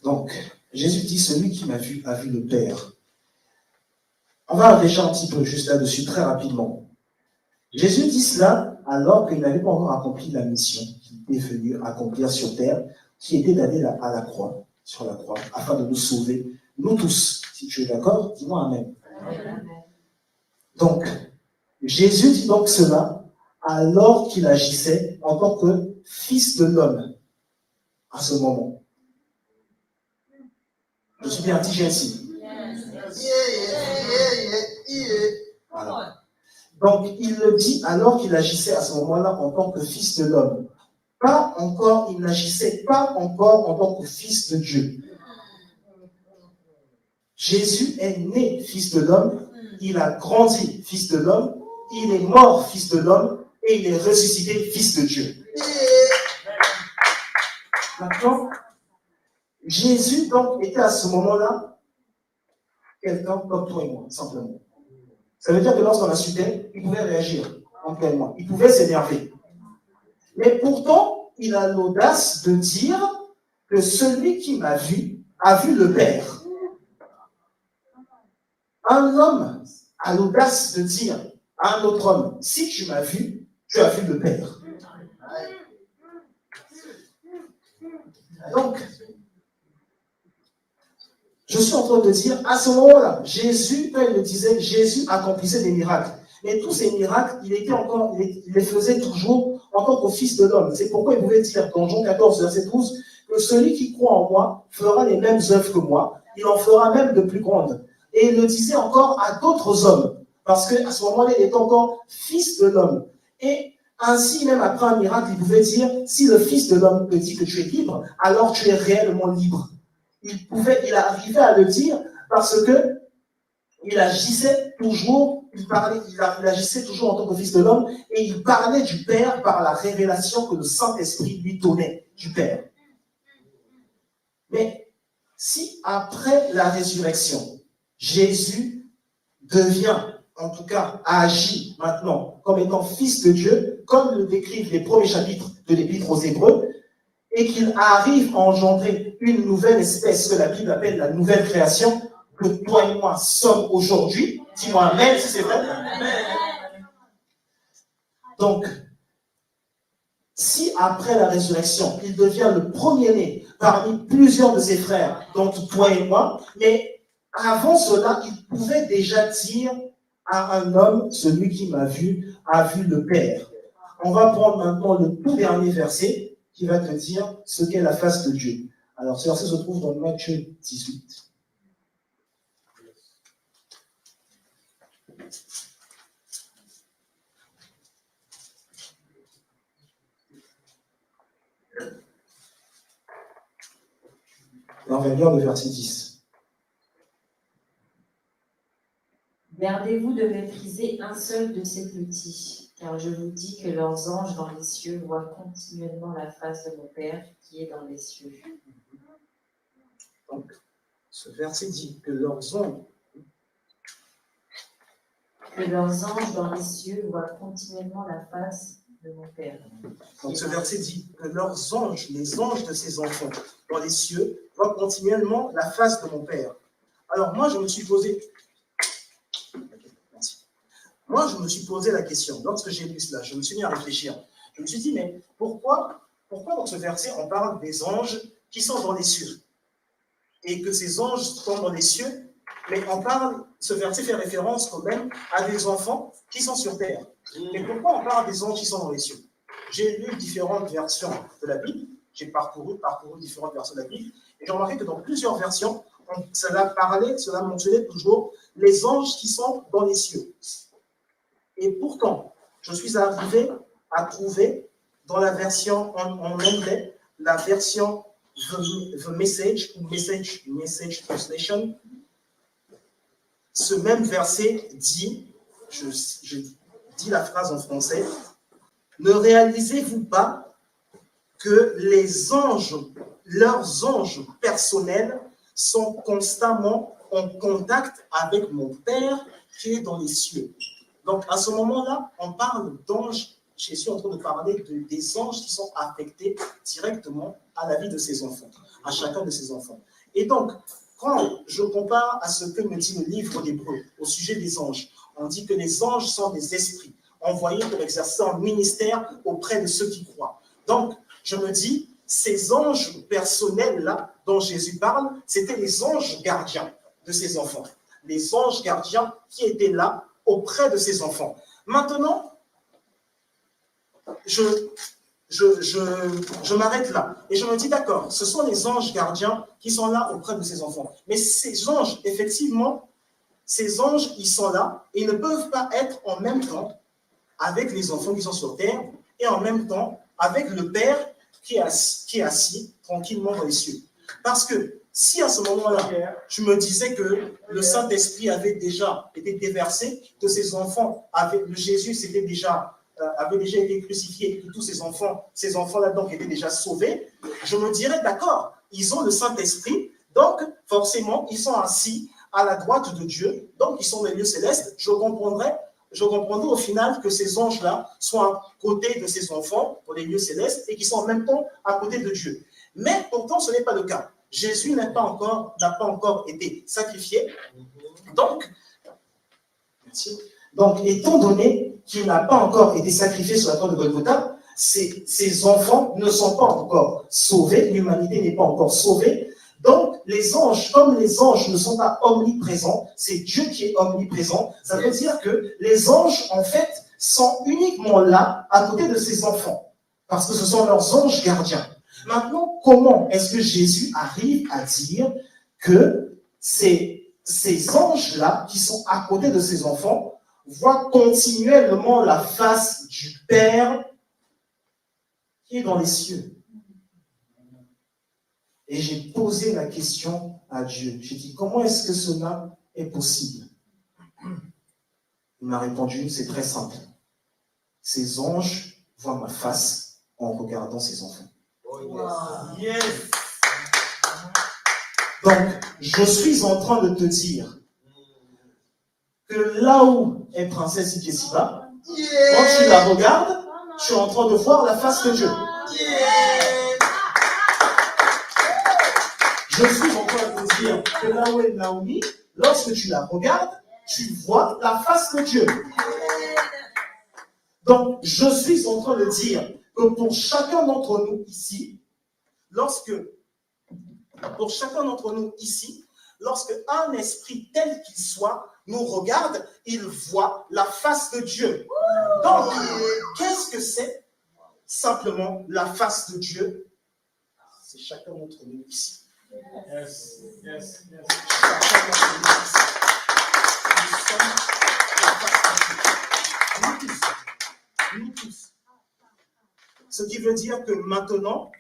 Donc, Jésus dit, celui qui m'a vu a vu le Père. On va déjà un petit peu juste là-dessus, très rapidement. Jésus dit cela alors qu'il n'avait pas encore accompli la mission qu'il était venu accomplir sur terre, qui était d'aller à la croix, sur la croix, afin de nous sauver, nous tous. Si tu es d'accord, dis-moi Amen. Amen. Donc, Jésus dit donc cela alors qu'il agissait en tant que fils de l'homme à ce moment. Je suis bien dit ainsi. Voilà. Donc, il le dit alors qu'il agissait à ce moment-là en tant que fils de l'homme. Il n'agissait pas encore en tant que fils de Dieu. Jésus est né fils de l'homme, il a grandi fils de l'homme, il est mort fils de l'homme et il est ressuscité fils de Dieu. Maintenant, Jésus donc était à ce moment-là quelqu'un comme toi et moi, simplement. Ça veut dire que lorsqu'on insultait, il pouvait réagir en toi et moi, il pouvait s'énerver. Mais pourtant, il a l'audace de dire que celui qui m'a vu a vu le Père. Un homme a l'audace de dire à un autre homme, si tu m'as vu, tu as vu le Père. Donc, je suis en train de dire, à ce moment-là, Jésus, quand il le disait, Jésus accomplissait des miracles. Et tous ces miracles, il les faisait toujours en tant que fils de l'homme. C'est pourquoi il pouvait dire dans Jean 14, verset 12, que celui qui croit en moi fera les mêmes œuvres que moi, il en fera même de plus grandes. Et il le disait encore à d'autres hommes, parce qu'à ce moment-là, il était encore fils de l'homme. Et ainsi, même après un miracle, il pouvait dire, si le fils de l'homme te dit que tu es libre, alors tu es réellement libre. Il arrivait à le dire parce que il agissait toujours, il agissait toujours en tant que fils de l'homme et il parlait du Père par la révélation que le Saint-Esprit lui donnait du Père. Mais si après la résurrection, Jésus devient, en tout cas, agit maintenant comme étant fils de Dieu, comme le décrivent les premiers chapitres de l'Épître aux Hébreux, et qu'il arrive à engendrer une nouvelle espèce que la Bible appelle la nouvelle création, que toi et moi sommes aujourd'hui. Dis-moi Amen si c'est vrai. Amen. Donc, si après la résurrection, il devient le premier-né parmi plusieurs de ses frères, dont toi et moi, mais avant cela, il pouvait déjà dire à un homme, celui qui m'a vu, a vu le Père. On va prendre maintenant le tout dernier verset qui va te dire ce qu'est la face de Dieu. Alors, ce verset se trouve dans Matthieu 18. Et on va lire le verset 10. Gardez-vous de mépriser un seul de ces petits, car je vous dis que leurs anges dans les cieux voient continuellement la face de mon Père qui est dans les cieux. Donc, ce verset dit que leurs anges dans les cieux voient continuellement la face de mon Père. Donc ce verset dit que leurs anges, les anges de ses enfants dans les cieux, voient continuellement la face de mon Père. Alors moi, je me suis posé la question, lorsque j'ai lu cela, je me suis mis à réfléchir. Je me suis dit, mais pourquoi dans ce verset, on parle des anges qui sont dans les cieux? Et que ces anges sont dans les cieux, mais ce verset fait référence quand même à des enfants qui sont sur terre. Mais pourquoi on parle des anges qui sont dans les cieux? J'ai lu différentes versions de la Bible, j'ai parcouru différentes versions de la Bible, et j'ai remarqué que dans plusieurs versions, cela mentionnait toujours les anges qui sont dans les cieux. Et pourtant, je suis arrivé à trouver dans la version en anglais, la version The Message, ou Message Translation, ce même verset dit, je dis la phrase en français, ne réalisez-vous pas que les anges, leurs anges personnels, sont constamment en contact avec mon Père qui est dans les cieux. Donc, à ce moment-là, on parle d'anges. Jésus est en train de parler des anges qui sont affectés directement à la vie de ses enfants, à chacun de ses enfants. Et donc, quand je compare à ce que me dit le livre d'Hébreux au sujet des anges, on dit que les anges sont des esprits envoyés pour exercer un ministère auprès de ceux qui croient. Donc, je me dis, ces anges personnels-là dont Jésus parle, c'était les anges gardiens de ses enfants. Les anges gardiens qui étaient là auprès de ses enfants. Maintenant, je m'arrête là et je me dis, d'accord, ce sont les anges gardiens qui sont là auprès de ses enfants. Mais ces anges, effectivement, ces anges, ils sont là et ils ne peuvent pas être en même temps avec les enfants qui sont sur terre et en même temps avec le Père qui est assis tranquillement dans les cieux. Parce que si à ce moment-là, je me disais que le Saint-Esprit avait déjà été déversé, que ses enfants, Jésus avait déjà été crucifié, et que tous ces enfants-là donc étaient déjà sauvés, je me dirais, d'accord, ils ont le Saint-Esprit, donc forcément, ils sont assis à la droite de Dieu, donc ils sont dans les lieux célestes. Je comprendrais au final que ces anges-là soient à côté de ces enfants dans les lieux célestes et qu'ils sont en même temps à côté de Dieu. Mais pourtant, ce n'est pas le cas. Jésus n'a pas encore été sacrifié. Donc, étant donné qu'il n'a pas encore été sacrifié sur la croix de Golgotha, ces enfants ne sont pas encore sauvés, l'humanité n'est pas encore sauvée. Donc, les anges, comme les anges ne sont pas omniprésents, c'est Dieu qui est omniprésent, ça veut dire que les anges, en fait, sont uniquement là, à côté de ces enfants, parce que ce sont leurs anges gardiens. Maintenant, comment est-ce que Jésus arrive à dire que ces anges-là, qui sont à côté de ses enfants, voient continuellement la face du Père qui est dans les cieux? Et j'ai posé la question à Dieu. J'ai dit, comment est-ce que cela est possible? Il m'a répondu, c'est très simple. Ces anges voient ma face en regardant ces enfants. Wow. Yes. Donc, je suis en train de te dire que là où est Princesse Jessica, quand tu la regardes, tu es en train de voir la face de Dieu. Je suis en train de te dire que là où est Naomi, lorsque tu la regardes, tu vois la face de Dieu. Donc, je suis en train de dire que pour chacun d'entre nous ici, lorsque un esprit tel qu'il soit nous regarde, il voit la face de Dieu. Donc, qu'est-ce que c'est? Simplement la face de Dieu. C'est chacun d'entre nous ici. Yes, yes, yes. Chacun d'entre nous ici. Nous sommes la face de Dieu. Nous tous. Ce qui veut dire que maintenant,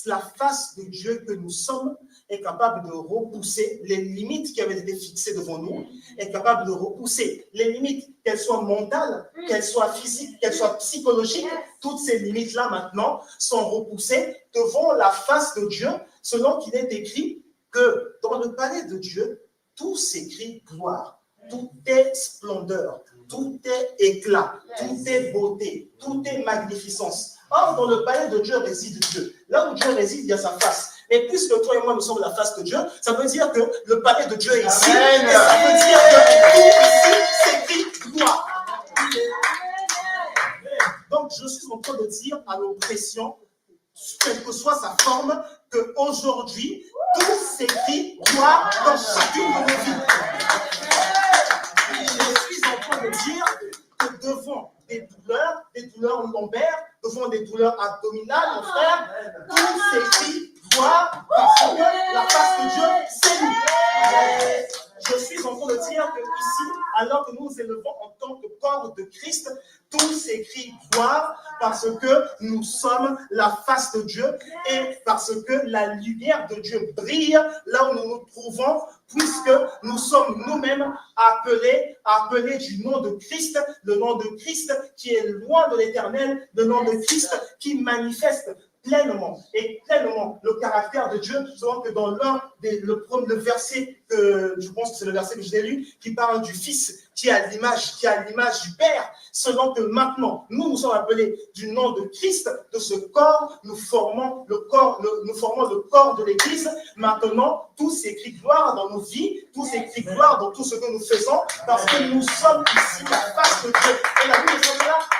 la face de Dieu que nous sommes est capable de repousser les limites qui avaient été fixées devant nous, est capable de repousser les limites, qu'elles soient mentales, qu'elles soient physiques, qu'elles soient psychologiques. Toutes ces limites-là maintenant sont repoussées devant la face de Dieu, selon qu'il est écrit que dans le palais de Dieu, tout s'écrit gloire, tout est splendeur, tout est éclat, tout est beauté, tout est magnificence. Or, dans le palais de Dieu réside Dieu. Là où Dieu réside, il y a sa face. Et puisque toi et moi, nous sommes la face de Dieu, ça veut dire que le palais de Dieu est ici. Amen. Et ça veut dire que tout ici s'écrit gloire. Donc, je suis en train de dire à l'oppression, quelle que soit sa forme, qu'aujourd'hui, tout s'écrit gloire dans chacune de nos vies. Je suis en train de dire que devant des douleurs lombaires, devant des douleurs abdominales, mon frère, tout s'écrit gloire parce que la face de Dieu, c'est nous. Je suis en train de dire que ici, alors que nous nous élevons en tant que corps de Christ, tout s'écrit gloire parce que nous sommes la face de Dieu et parce que la lumière de Dieu brille là où nous nous trouvons, puisque nous sommes nous-mêmes appelés du nom de Christ, le nom de Christ qui est loin de l'éternel, le nom de Christ qui manifeste pleinement le caractère de Dieu. Je vois que dans le verset que je pense que c'est le verset que je l'ai lu, qui parle du Fils qui a l'image du Père, selon que maintenant nous sommes appelés du nom de Christ, de ce corps, nous formons le corps de l'Église. Maintenant, tout s'écrit gloire dans nos vies, tout s'écrit gloire dans tout ce que nous faisons, parce que nous sommes ici la face de Dieu. Et la Bible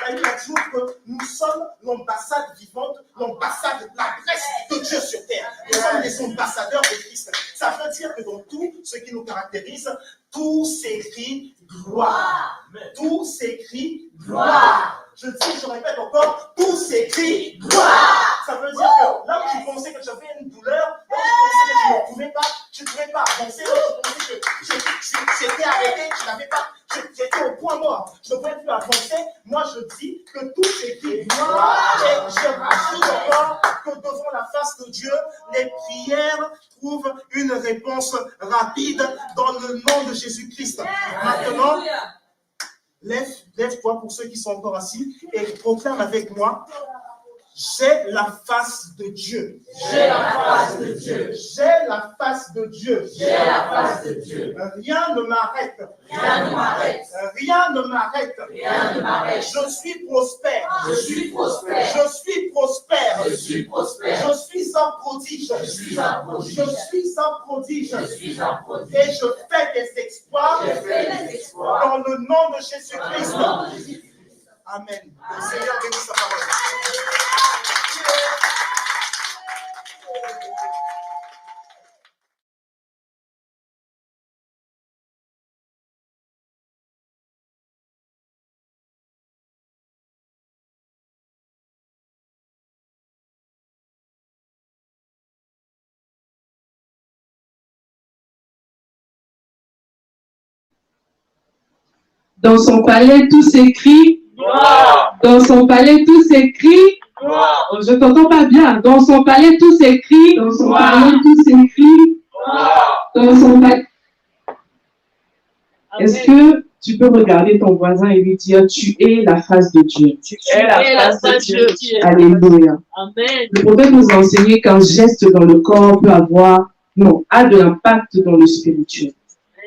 a dit que nous sommes l'ambassade vivante, l'ambassade, l'adresse de Dieu sur terre. Nous sommes des ambassadeurs de Christ. Ça veut dire que dans tout ce qui nous caractérise, tout s'écrit gloire. Tout s'écrit gloire. Je dis, je répète encore, tout s'écrit gloire. Ça veut dire que là où tu pensais que j'avais une douleur, là où tu pensais que je ne pouvais pas avancer, là où tu pensais que j'étais arrêté, je n'avais pas, j'étais au point mort, je ne pouvais plus avancer. Moi, je dis que tout s'écrit gloire. Et je rajoute encore que devant la face de Dieu, les prières trouvent une réponse rapide dans le nom de Jésus-Christ. Maintenant, lève-toi pour ceux qui sont encore assis et proclame avec moi: j'ai la face de Dieu. J'ai la face de Dieu. J'ai la face de Dieu. J'ai la face de Dieu. Rien ne m'arrête. Rien ne m'arrête. Rien ne m'arrête. Rien ne m'arrête. Je suis prospère. Je suis prospère. Je suis prospère. Je suis prospère. Je suis un prodige. Je suis un prodige. Je suis un prodige. Je suis un prodige. Et je fais des exploits. Je fais des exploits. Dans le nom de Jésus-Christ. Au nom de Jésus-Christ. Amen. Le Seigneur bénisse sa parole. Dans son palais, tout s'écrit. Gloire. Dans son palais, tout s'écrit. Gloire. Oh, je t'entends pas bien. Dans son palais, tout s'écrit. Dans son palais, tout s'écrit. Gloire. Dans son palais. Est-ce que tu peux regarder ton voisin et lui dire: tu es la face de Dieu? Tu es la face de Dieu. Alléluia. Amen. Le prophète nous a enseigné qu'un geste dans le corps peut a de l'impact dans le spirituel.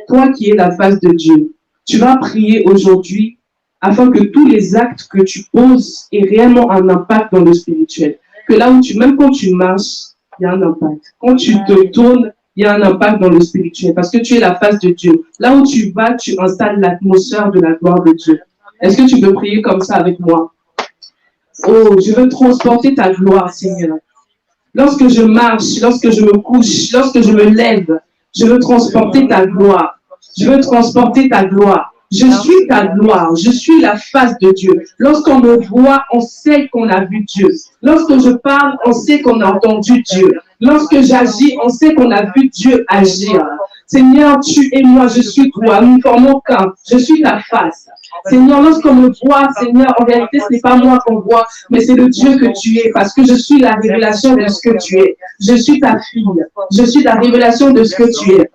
Toi qui es la face de Dieu, tu vas prier aujourd'hui afin que tous les actes que tu poses aient réellement un impact dans le spirituel. Que là où même quand tu marches, il y a un impact. Quand tu te tournes, il y a un impact dans le spirituel parce que tu es la face de Dieu. Là où tu vas, tu installes l'atmosphère de la gloire de Dieu. Est-ce que tu peux prier comme ça avec moi? Oh, je veux transporter ta gloire, Seigneur. Lorsque je marche, lorsque je me couche, lorsque je me lève, je veux transporter ta gloire. Je veux transporter ta gloire. Je suis ta gloire. Je suis la face de Dieu. Lorsqu'on me voit, on sait qu'on a vu Dieu. Lorsque je parle, on sait qu'on a entendu Dieu. Lorsque j'agis, on sait qu'on a vu Dieu agir. Seigneur, tu et moi, je suis toi. Nous ne formons qu'un. Je suis ta face. Seigneur, lorsqu'on me voit, Seigneur, en réalité, ce n'est pas moi qu'on voit, mais c'est le Dieu que tu es, parce que je suis la révélation de ce que tu es. Je suis ta fille. Je suis la révélation de ce que tu es.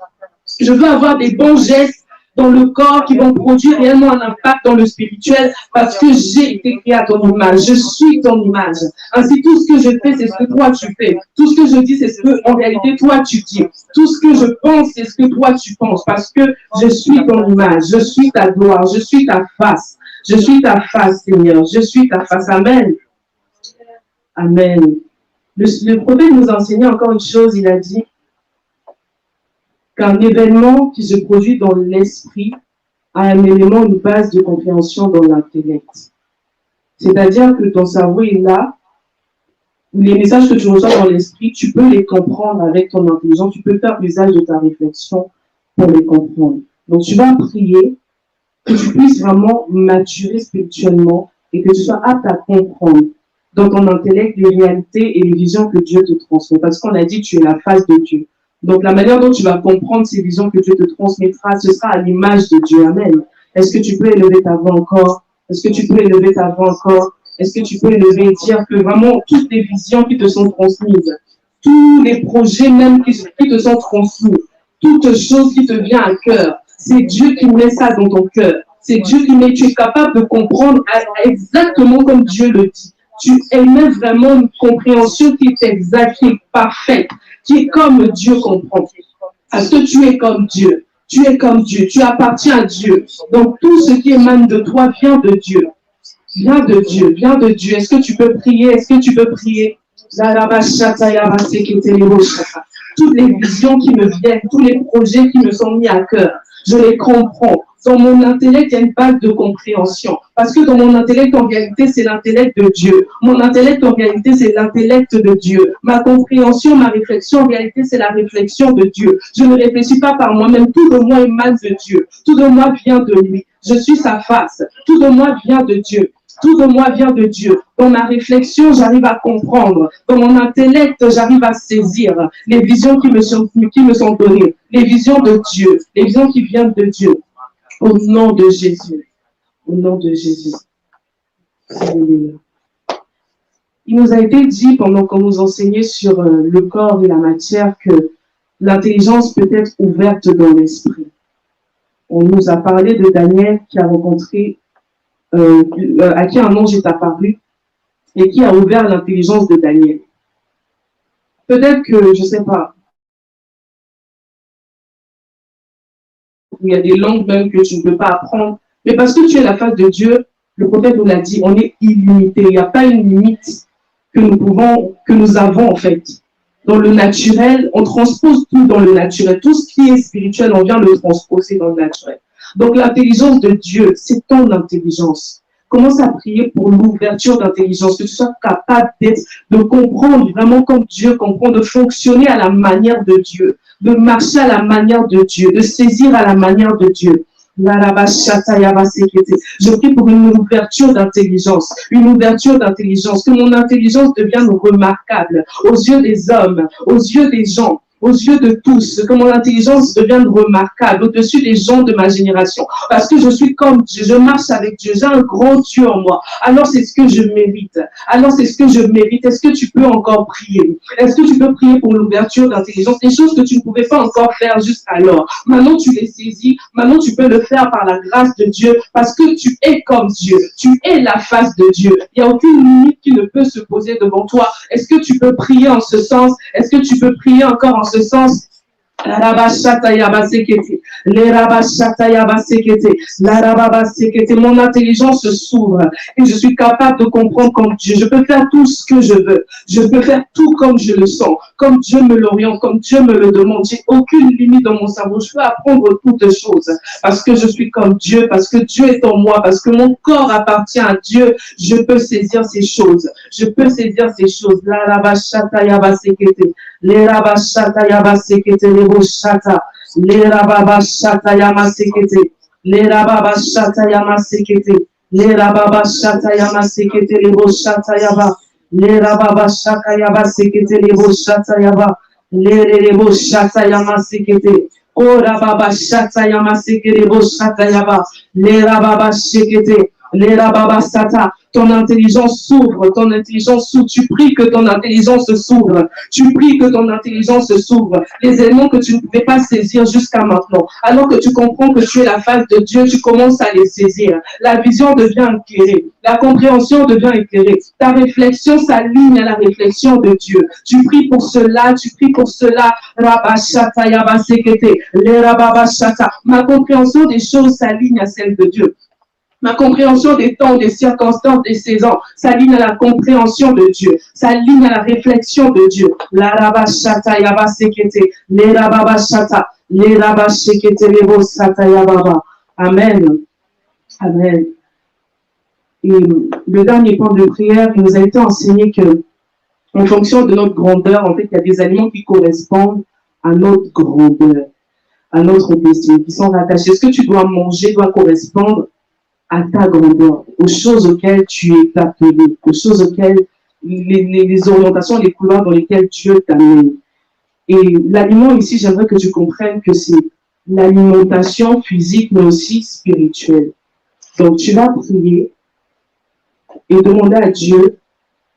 Je veux avoir des bons gestes dans le corps qui vont produire réellement un impact dans le spirituel parce que j'ai été créé à ton image. Je suis ton image. Ainsi, tout ce que je fais, c'est ce que toi tu fais. Tout ce que je dis, c'est ce que, en réalité, toi tu dis. Tout ce que je pense, c'est ce que toi tu penses parce que je suis ton image. Je suis ta gloire. Je suis ta face. Je suis ta face, Seigneur. Je suis ta face. Amen. Amen. Le prophète nous a enseigné encore une chose. Il a dit qu'un événement qui se produit dans l'esprit a un élément, une base de compréhension dans l'intellect. C'est-à-dire que ton cerveau est là, les messages que tu reçois dans l'esprit, tu peux les comprendre avec ton intelligence, tu peux faire usage de ta réflexion pour les comprendre. Donc tu vas prier, que tu puisses vraiment maturer spirituellement et que tu sois apte à comprendre dans ton intellect les réalités et les visions que Dieu te transmet. Parce qu'on a dit que tu es la face de Dieu. Donc, la manière dont tu vas comprendre ces visions que Dieu te transmettra, ce sera à l'image de Dieu. Amen. Est-ce que tu peux élever ta voix encore? Est-ce que tu peux élever ta voix encore? Est-ce que tu peux élever et dire que vraiment toutes les visions qui te sont transmises, tous les projets même qui te sont transmis, toute chose qui te vient à cœur, c'est Dieu qui met ça dans ton cœur. C'est Dieu qui met, tu es capable de comprendre exactement comme Dieu le dit. Tu émets vraiment une compréhension qui est exacte, qui est parfaite, qui est comme Dieu comprend. Parce que tu es comme Dieu. Tu es comme Dieu. Tu appartiens à Dieu. Donc, tout ce qui émane de toi vient de Dieu. Vient de Dieu. Vient de Dieu. Est-ce que tu peux prier? Est-ce que tu peux prier? Toutes les visions qui me viennent, tous les projets qui me sont mis à cœur, je les comprends. Dans mon intellect, il y a une base de compréhension. Parce que dans mon intellect, en réalité, c'est l'intellect de Dieu. Mon intellect, en réalité, c'est l'intellect de Dieu. Ma compréhension, ma réflexion, en réalité, c'est la réflexion de Dieu. Je ne réfléchis pas par moi-même. Tout de moi émane de Dieu. Tout de moi vient de lui. Je suis sa face. Tout de moi vient de Dieu. Tout de moi vient de Dieu. Dans ma réflexion, j'arrive à comprendre. Dans mon intellect, j'arrive à saisir les visions qui me sont données. Les visions de Dieu. Les visions qui viennent de Dieu. Au nom de Jésus. Au nom de Jésus. Alléluia. Il nous a été dit pendant qu'on nous enseignait sur le corps et la matière que l'intelligence peut être ouverte dans l'esprit. On nous a parlé de Daniel qui a rencontré, à qui un ange est apparu et qui a ouvert l'intelligence de Daniel. Peut-être que, je ne sais pas, il y a des langues même que tu ne peux pas apprendre, mais parce que tu es la face de Dieu, le prophète nous l'a dit, on est illimité. Il n'y a pas une limite que nous avons en fait. Dans le naturel, on transpose tout dans le naturel. Tout ce qui est spirituel, on vient le transposer dans le naturel. Donc l'intelligence de Dieu, c'est ton intelligence. Commence à prier pour l'ouverture d'intelligence, que tu sois capable de comprendre vraiment comme Dieu comprend, de fonctionner à la manière de Dieu, de marcher à la manière de Dieu, de saisir à la manière de Dieu. Je prie pour une ouverture d'intelligence, que mon intelligence devienne remarquable aux yeux des hommes, aux yeux des gens, aux yeux de tous, que mon intelligence devienne remarquable au-dessus des gens de ma génération. Parce que je suis comme Dieu, je marche avec Dieu, j'ai un grand Dieu en moi. Alors c'est ce que je mérite. Est-ce que tu peux encore prier? Est-ce que tu peux prier pour l'ouverture d'intelligence? Des choses que tu ne pouvais pas encore faire jusqu'alors. Maintenant tu les saisis, maintenant tu peux le faire par la grâce de Dieu, parce que tu es comme Dieu. Tu es la face de Dieu. Il n'y a aucune limite qui ne peut se poser devant toi. Est-ce que tu peux prier en ce sens? Est-ce que tu peux prier encore en ce sens? Mon intelligence s'ouvre et je suis capable de comprendre comme Dieu. Je peux faire tout ce que je veux. Je peux faire tout comme je le sens, comme Dieu me l'oriente, comme Dieu me le demande. J'ai aucune limite dans mon cerveau. Je peux apprendre toutes choses parce que je suis comme Dieu, parce que Dieu est en moi, parce que mon corps appartient à Dieu. Je peux saisir ces choses. Je peux saisir ces choses. Les rabashata yabasekete les boshata. Les rababashata yamasekete. Les rababashata yamasekete. Les rababashata yamasekete les boshata yaba. Les rababashaka yabasekete les boshata yaba. Les boshata yamasekete. Oh rababashata yamasekete les boshata yaba. Les rababashekete. Les rababasata. Ton intelligence s'ouvre, ton intelligence s'ouvre. Tu pries que ton intelligence s'ouvre. Tu pries que ton intelligence s'ouvre. Les éléments que tu ne pouvais pas saisir jusqu'à maintenant. Alors que tu comprends que tu es la face de Dieu, tu commences à les saisir. La vision devient éclairée. La compréhension devient éclairée. Ta réflexion s'aligne à la réflexion de Dieu. Tu pries pour cela, tu pries pour cela. Rabashata yabasekete, les rababashata. Ma compréhension des choses s'aligne à celle de Dieu. Ma compréhension des temps, des circonstances, des saisons, s'aligne à la compréhension de Dieu, s'aligne à la réflexion de Dieu. La rabashata yabasekete, les rababashata, les rabashekete, les bosata yababa. Amen. Amen. Et le dernier point de prière, il nous a été enseigné que, en fonction de notre grandeur, en fait, il y a des aliments qui correspondent à notre grandeur, à notre destin, qui sont rattachés. Ce que tu dois manger doit correspondre à ta grandeur, aux choses auxquelles tu es appelé, aux choses auxquelles, les orientations, les couloirs dans lesquels Dieu t'amène. Et l'aliment ici, j'aimerais que tu comprennes que c'est l'alimentation physique, mais aussi spirituelle. Donc, tu vas prier et demander à Dieu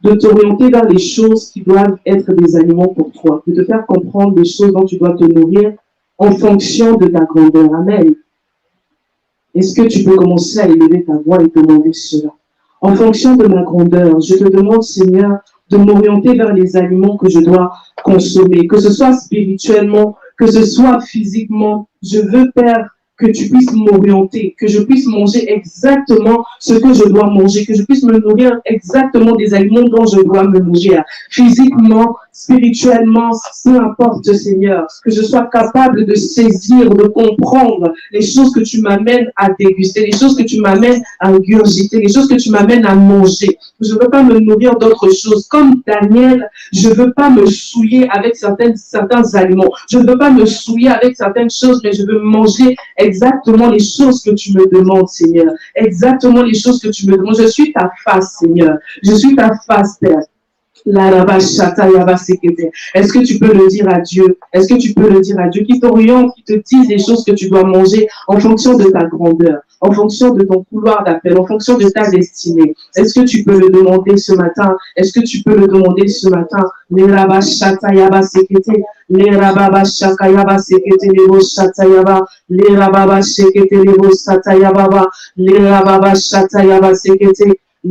de t'orienter vers les choses qui doivent être des aliments pour toi, de te faire comprendre les choses dont tu dois te nourrir en fonction de ta grandeur. Amen. Est-ce que tu peux commencer à élever ta voix et demander cela? En fonction de ma grandeur, je te demande, Seigneur, de m'orienter vers les aliments que je dois consommer, que ce soit spirituellement, que ce soit physiquement. Je veux, Père, que tu puisses m'orienter, que je puisse manger exactement ce que je dois manger, que je puisse me nourrir exactement des aliments dont je dois me nourrir, physiquement, spirituellement, peu importe, Seigneur, que je sois capable de saisir, de comprendre les choses que tu m'amènes à déguster, les choses que tu m'amènes à ingurgiter, les choses que tu m'amènes à manger. Je ne veux pas me nourrir d'autres choses. Comme Daniel, je ne veux pas me souiller avec certains aliments. Je ne veux pas me souiller avec certaines choses, mais je veux manger exactement les choses que tu me demandes, Seigneur. Exactement les choses que tu me demandes. Je suis ta face, Seigneur. Je suis ta face, Père. Est-ce que tu peux le dire à Dieu? Est-ce que tu peux le dire à Dieu qui t'oriente, qui te dise les choses que tu dois manger en fonction de ta grandeur, en fonction de ton couloir d'appel, en fonction de ta destinée? Est-ce que tu peux le demander ce matin? Est-ce que tu peux le demander ce matin? Les rabashata yaba sekete, les rababashaka yaba sekete, les boshata yaba, les rababashekete, les bosata yaba, les rababashata yaba sekete. Je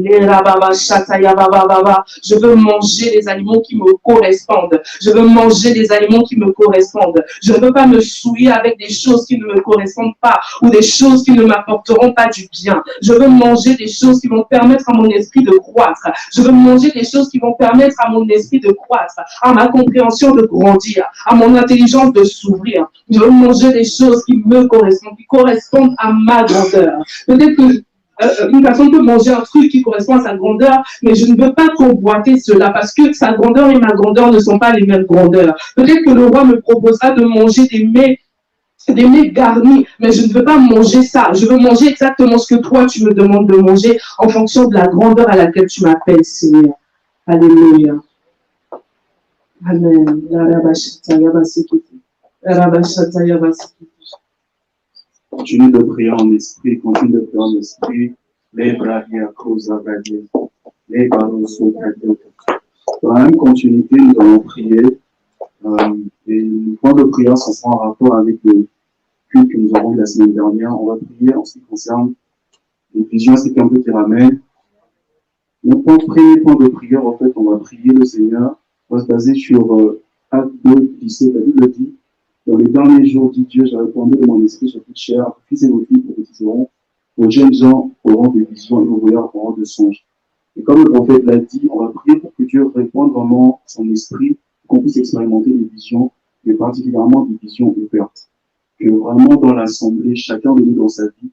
veux manger les aliments qui me correspondent. Je veux manger les aliments qui me correspondent. Je ne veux pas me souiller avec des choses qui ne me correspondent pas ou des choses qui ne m'apporteront pas du bien. Je veux manger des choses qui vont permettre à mon esprit de croître. Je veux manger des choses qui vont permettre à mon esprit de croître, à ma compréhension de grandir, à mon intelligence de s'ouvrir. Je veux manger des choses qui me correspondent, qui correspondent à ma grandeur. Peut-être que une personne peut manger un truc qui correspond à sa grandeur, mais je ne veux pas convoiter cela parce que sa grandeur et ma grandeur ne sont pas les mêmes grandeurs. Peut-être que le roi me proposera de manger des mets garnis, mais je ne veux pas manger ça. Je veux manger exactement ce que toi tu me demandes de manger en fonction de la grandeur à laquelle tu m'appelles, Seigneur. Alléluia. Amen. Continue de prier en esprit, continue de prier en esprit. Les brahières, causa brahières, les barons sont brahières. Dans la même continuité, nous allons prier. Et le point de prière sont en rapport avec le culte que nous avons eu la semaine dernière. On va prier en ce qui concerne l'Éphésiens, c'est un peu qui ramène. Notre premier point de prière, en fait, on va prier le Seigneur. On va se baser sur Acte 2, 17. La Bible dit: Dans les derniers jours, dit Dieu, j'ai répondu de mon esprit sur toute chair, vos fils et vos filles prophétiseront, vos jeunes gens auront des visions et vos voyants auront de songes. Et comme le prophète l'a dit, on va prier pour que Dieu réponde vraiment son esprit, qu'on puisse expérimenter des visions, mais particulièrement des visions ouvertes. Que vraiment dans l'assemblée, chacun de nous dans sa vie,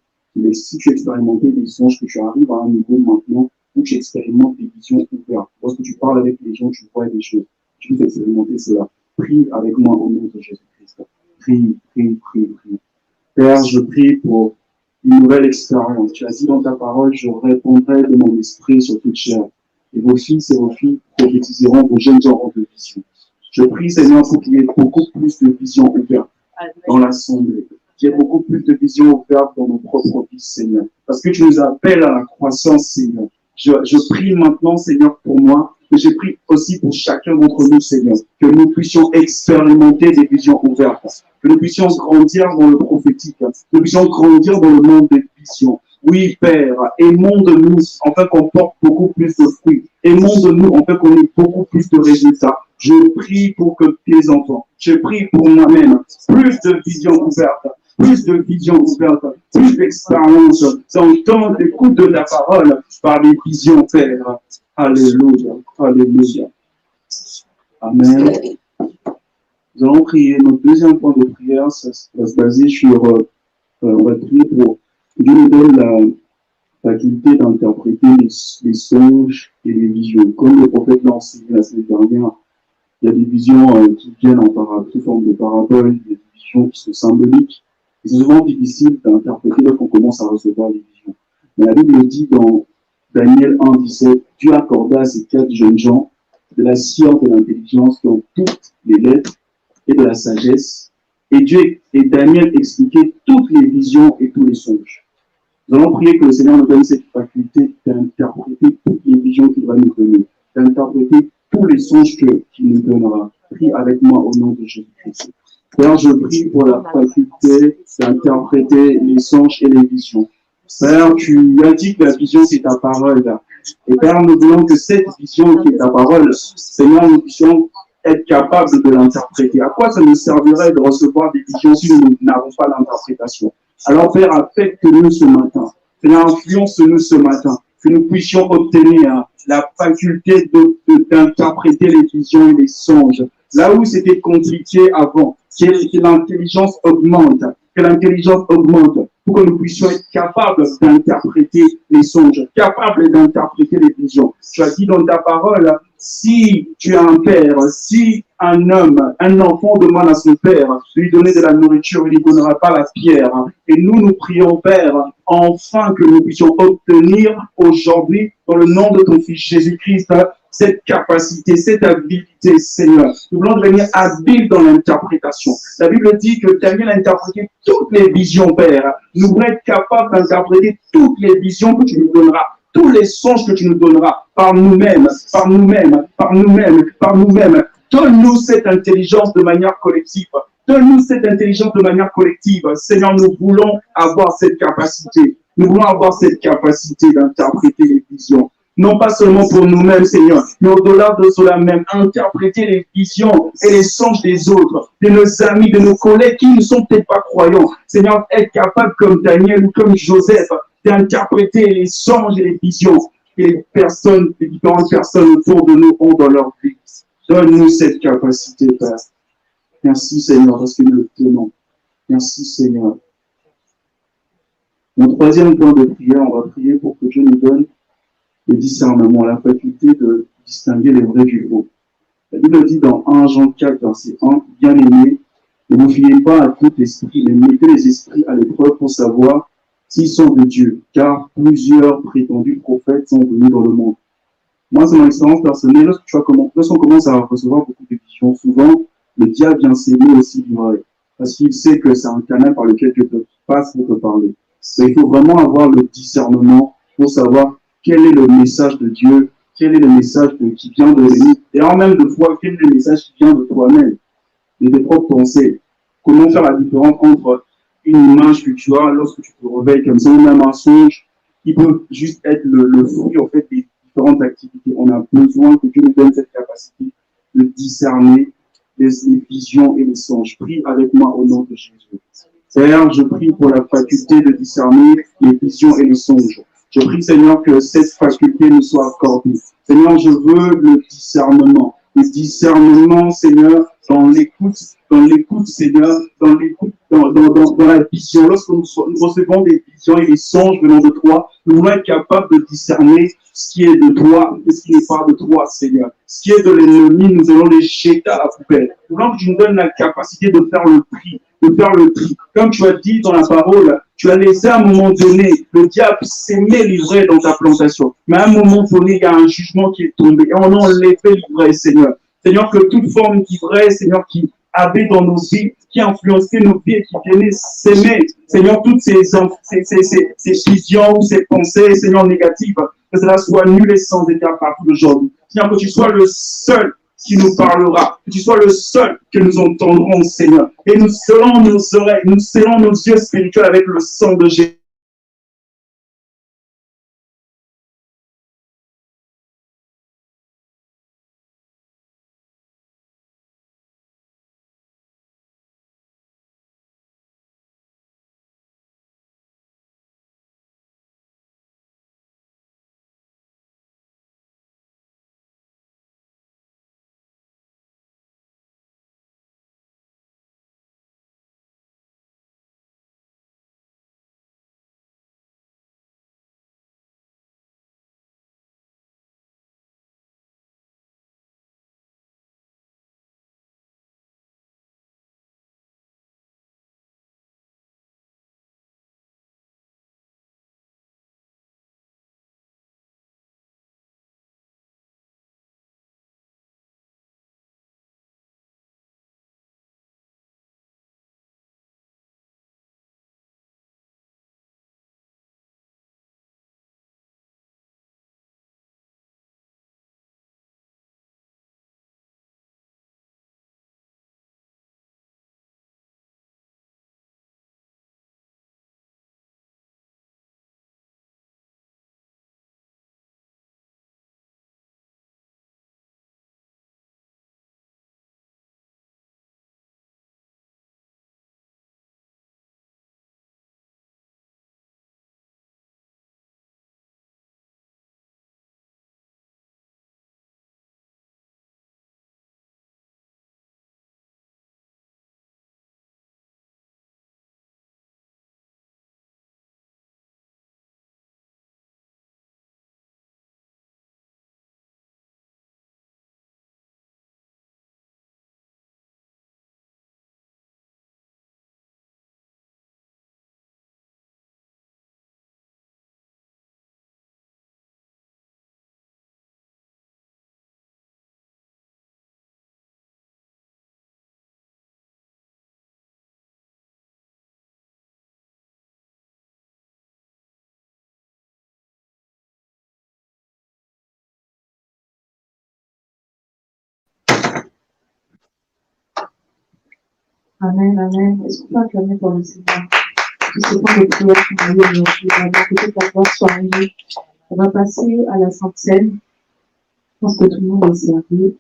si tu expérimentes des songes, que tu arrives à un niveau maintenant où tu expérimentes des visions ouvertes. Lorsque tu parles avec les gens, tu vois des choses. Tu peux expérimenter cela. Prie avec moi au nom de Jésus-Christ. Prie, prie, prie, prie. Père, je prie pour une nouvelle expérience. Tu as dit dans ta parole, je répondrai de mon esprit sur toute chair. Et vos fils et vos filles prophétiseront, vos jeunes auront de visions. Je prie, Seigneur, pour qu'il y ait beaucoup plus de visions ouvertes dans l'assemblée. Qu'il y ait beaucoup plus de visions ouvertes dans nos propres vies, Seigneur. Parce que tu nous appelles à la croissance, Seigneur. Je prie maintenant, Seigneur, pour moi, mais je prie aussi pour chacun d'entre nous, Seigneur, que nous puissions expérimenter des visions ouvertes, que nous puissions grandir dans le prophétique, que nous puissions grandir dans le monde des visions. Oui, Père, aimons de nous, afin qu'on porte beaucoup plus de fruits. Aimons de nous, afin qu'on ait beaucoup plus de résultats. Je prie pour que tes enfants, je prie pour moi-même, plus de visions ouvertes, plus de visions ouvertes, plus d'expérience dans le temps d'écoute de la parole par les visions, Père. Alléluia, alléluia. Amen. Nous allons prier. Notre deuxième point de prière, ça va se baser sur, on va prier pour que Dieu nous donne la faculté d'interpréter les songes et les visions. Comme le prophète l'a enseigné la semaine dernière, il y a des visions qui viennent sous forme de paraboles, des visions qui sont symboliques. Et c'est souvent difficile d'interpréter lorsqu'on commence à recevoir les visions. Mais la Bible dit dans Daniel 1, 17, Dieu accorda à ces 4 jeunes gens de la science, de l'intelligence, dans toutes les lettres et de la sagesse. Et Daniel expliquait toutes les visions et tous les songes. Nous allons prier que le Seigneur nous donne cette faculté d'interpréter toutes les visions qu'il va nous donner, d'interpréter tous les songes qu'il nous donnera. Prie avec moi au nom de Jésus-Christ. Père, je prie pour la faculté d'interpréter les songes et les visions. Père, tu as dit que la vision, c'est ta parole. Et Père, nous voulons que cette vision qui est ta parole, Seigneur, nous puissions être capables de l'interpréter. À quoi ça nous servirait de recevoir des visions si nous n'avons pas l'interprétation? Alors, Père, affecte-nous ce matin. Seigneur, influence-nous ce matin. Que nous puissions obtenir la faculté d'interpréter les visions et les songes. Là où c'était compliqué avant, que l'intelligence augmente, pour que nous puissions être capables d'interpréter les songes, capables d'interpréter les visions. Tu as dit dans ta parole, si tu as un père, si un homme, un enfant demande à son père de lui donner de la nourriture, il ne donnera pas la pierre. Et nous prions, Père, enfin que nous puissions obtenir aujourd'hui, dans le nom de ton Fils Jésus-Christ, cette capacité, cette habilité, Seigneur. Nous voulons devenir habiles dans l'interprétation. La Bible dit que Daniel a interprété toutes les visions, Père. Nous voulons être capables d'interpréter toutes les visions que tu nous donneras, tous les songes que tu nous donneras, par nous-mêmes. Donne-nous cette intelligence de manière collective. Donne-nous cette intelligence de manière collective. Seigneur, nous voulons avoir cette capacité. Nous voulons avoir cette capacité d'interpréter les visions. Non pas seulement pour nous-mêmes, Seigneur, mais au-delà de cela même, interpréter les visions et les songes des autres, de nos amis, de nos collègues qui ne sont peut-être pas croyants. Seigneur, être capable comme Daniel ou comme Joseph d'interpréter les songes et les visions que les différentes personnes autour de nous ont dans leur vie. Donne-nous cette capacité, Père. Merci, Seigneur, parce que nous le tenons. Merci, Seigneur. Mon troisième point de prière, on va prier pour que Dieu nous donne le discernement, la faculté de distinguer les vrais du faux. La Bible dit dans 1 Jean 4, verset 1, « Bien-aimés, ne vous fiez pas à tout esprit, mais mettez les esprits à l'épreuve pour savoir s'ils sont de Dieu, car plusieurs prétendus prophètes sont venus dans le monde. » Moi, c'est mon expérience personnelle. Lorsqu'on commence à recevoir beaucoup de visions, souvent, le diable vient s'aimer aussi l'oreille, parce qu'il sait que c'est un canal par lequel Dieu passe pour te parler. Mais il faut vraiment avoir le discernement pour savoir quel est le message de Dieu, quel est le message qui vient de lui, et en même de fois, quel est le message qui vient de toi-même, de tes propres pensées. Comment faire la différence entre une image que tu as lorsque tu te réveilles comme ça, ou même un songe, qui peut juste être le fruit, en fait, des différentes activités. On a besoin que Dieu nous donne cette capacité de discerner les visions et les songes. Prie avec moi au nom de Jésus. Seigneur, je prie pour la faculté de discerner les visions et les songes. Je prie, Seigneur, que cette faculté nous soit accordée. Seigneur, je veux le discernement. Le discernement, Seigneur, dans l'écoute, Seigneur, dans la vision. Lorsque nous recevons des visions et des songes venant de toi, nous voulons être capables de discerner ce qui est de toi et ce qui n'est pas de toi, Seigneur. Ce qui est de l'ennemi, nous allons les jeter à la poubelle. Nous voulons que tu nous donnes la capacité de faire le tri. Comme tu as dit dans la parole, tu as laissé à un moment donné le diable s'aimer livrer dans ta plantation. Mais à un moment donné, il y a un jugement qui est tombé. Et on a enlevé l'ivresse, Seigneur. Seigneur, que toute forme d'ivresse, Seigneur, qui avait dans nos vies, qui influençait nos vies et qui venait s'aimer, Seigneur, toutes ces visions ou ces pensées, Seigneur, négatives, que cela soit nul et sans état partout d'aujourd'hui. Seigneur, que tu sois le seul qui nous parlera, que tu sois le seul que nous entendrons, Seigneur. Et nous scellons nos oreilles, nous scellons nos yeux spirituels avec le sang de Jésus. Amen, amen. Est-ce qu'on peut acclamer pour le Seigneur? Tout ce temps de prière qu'on a eu aujourd'hui, vraiment, que toute la gloire soit rendue. On va passer à la Sainte Seine. Je pense que tout le monde est servi.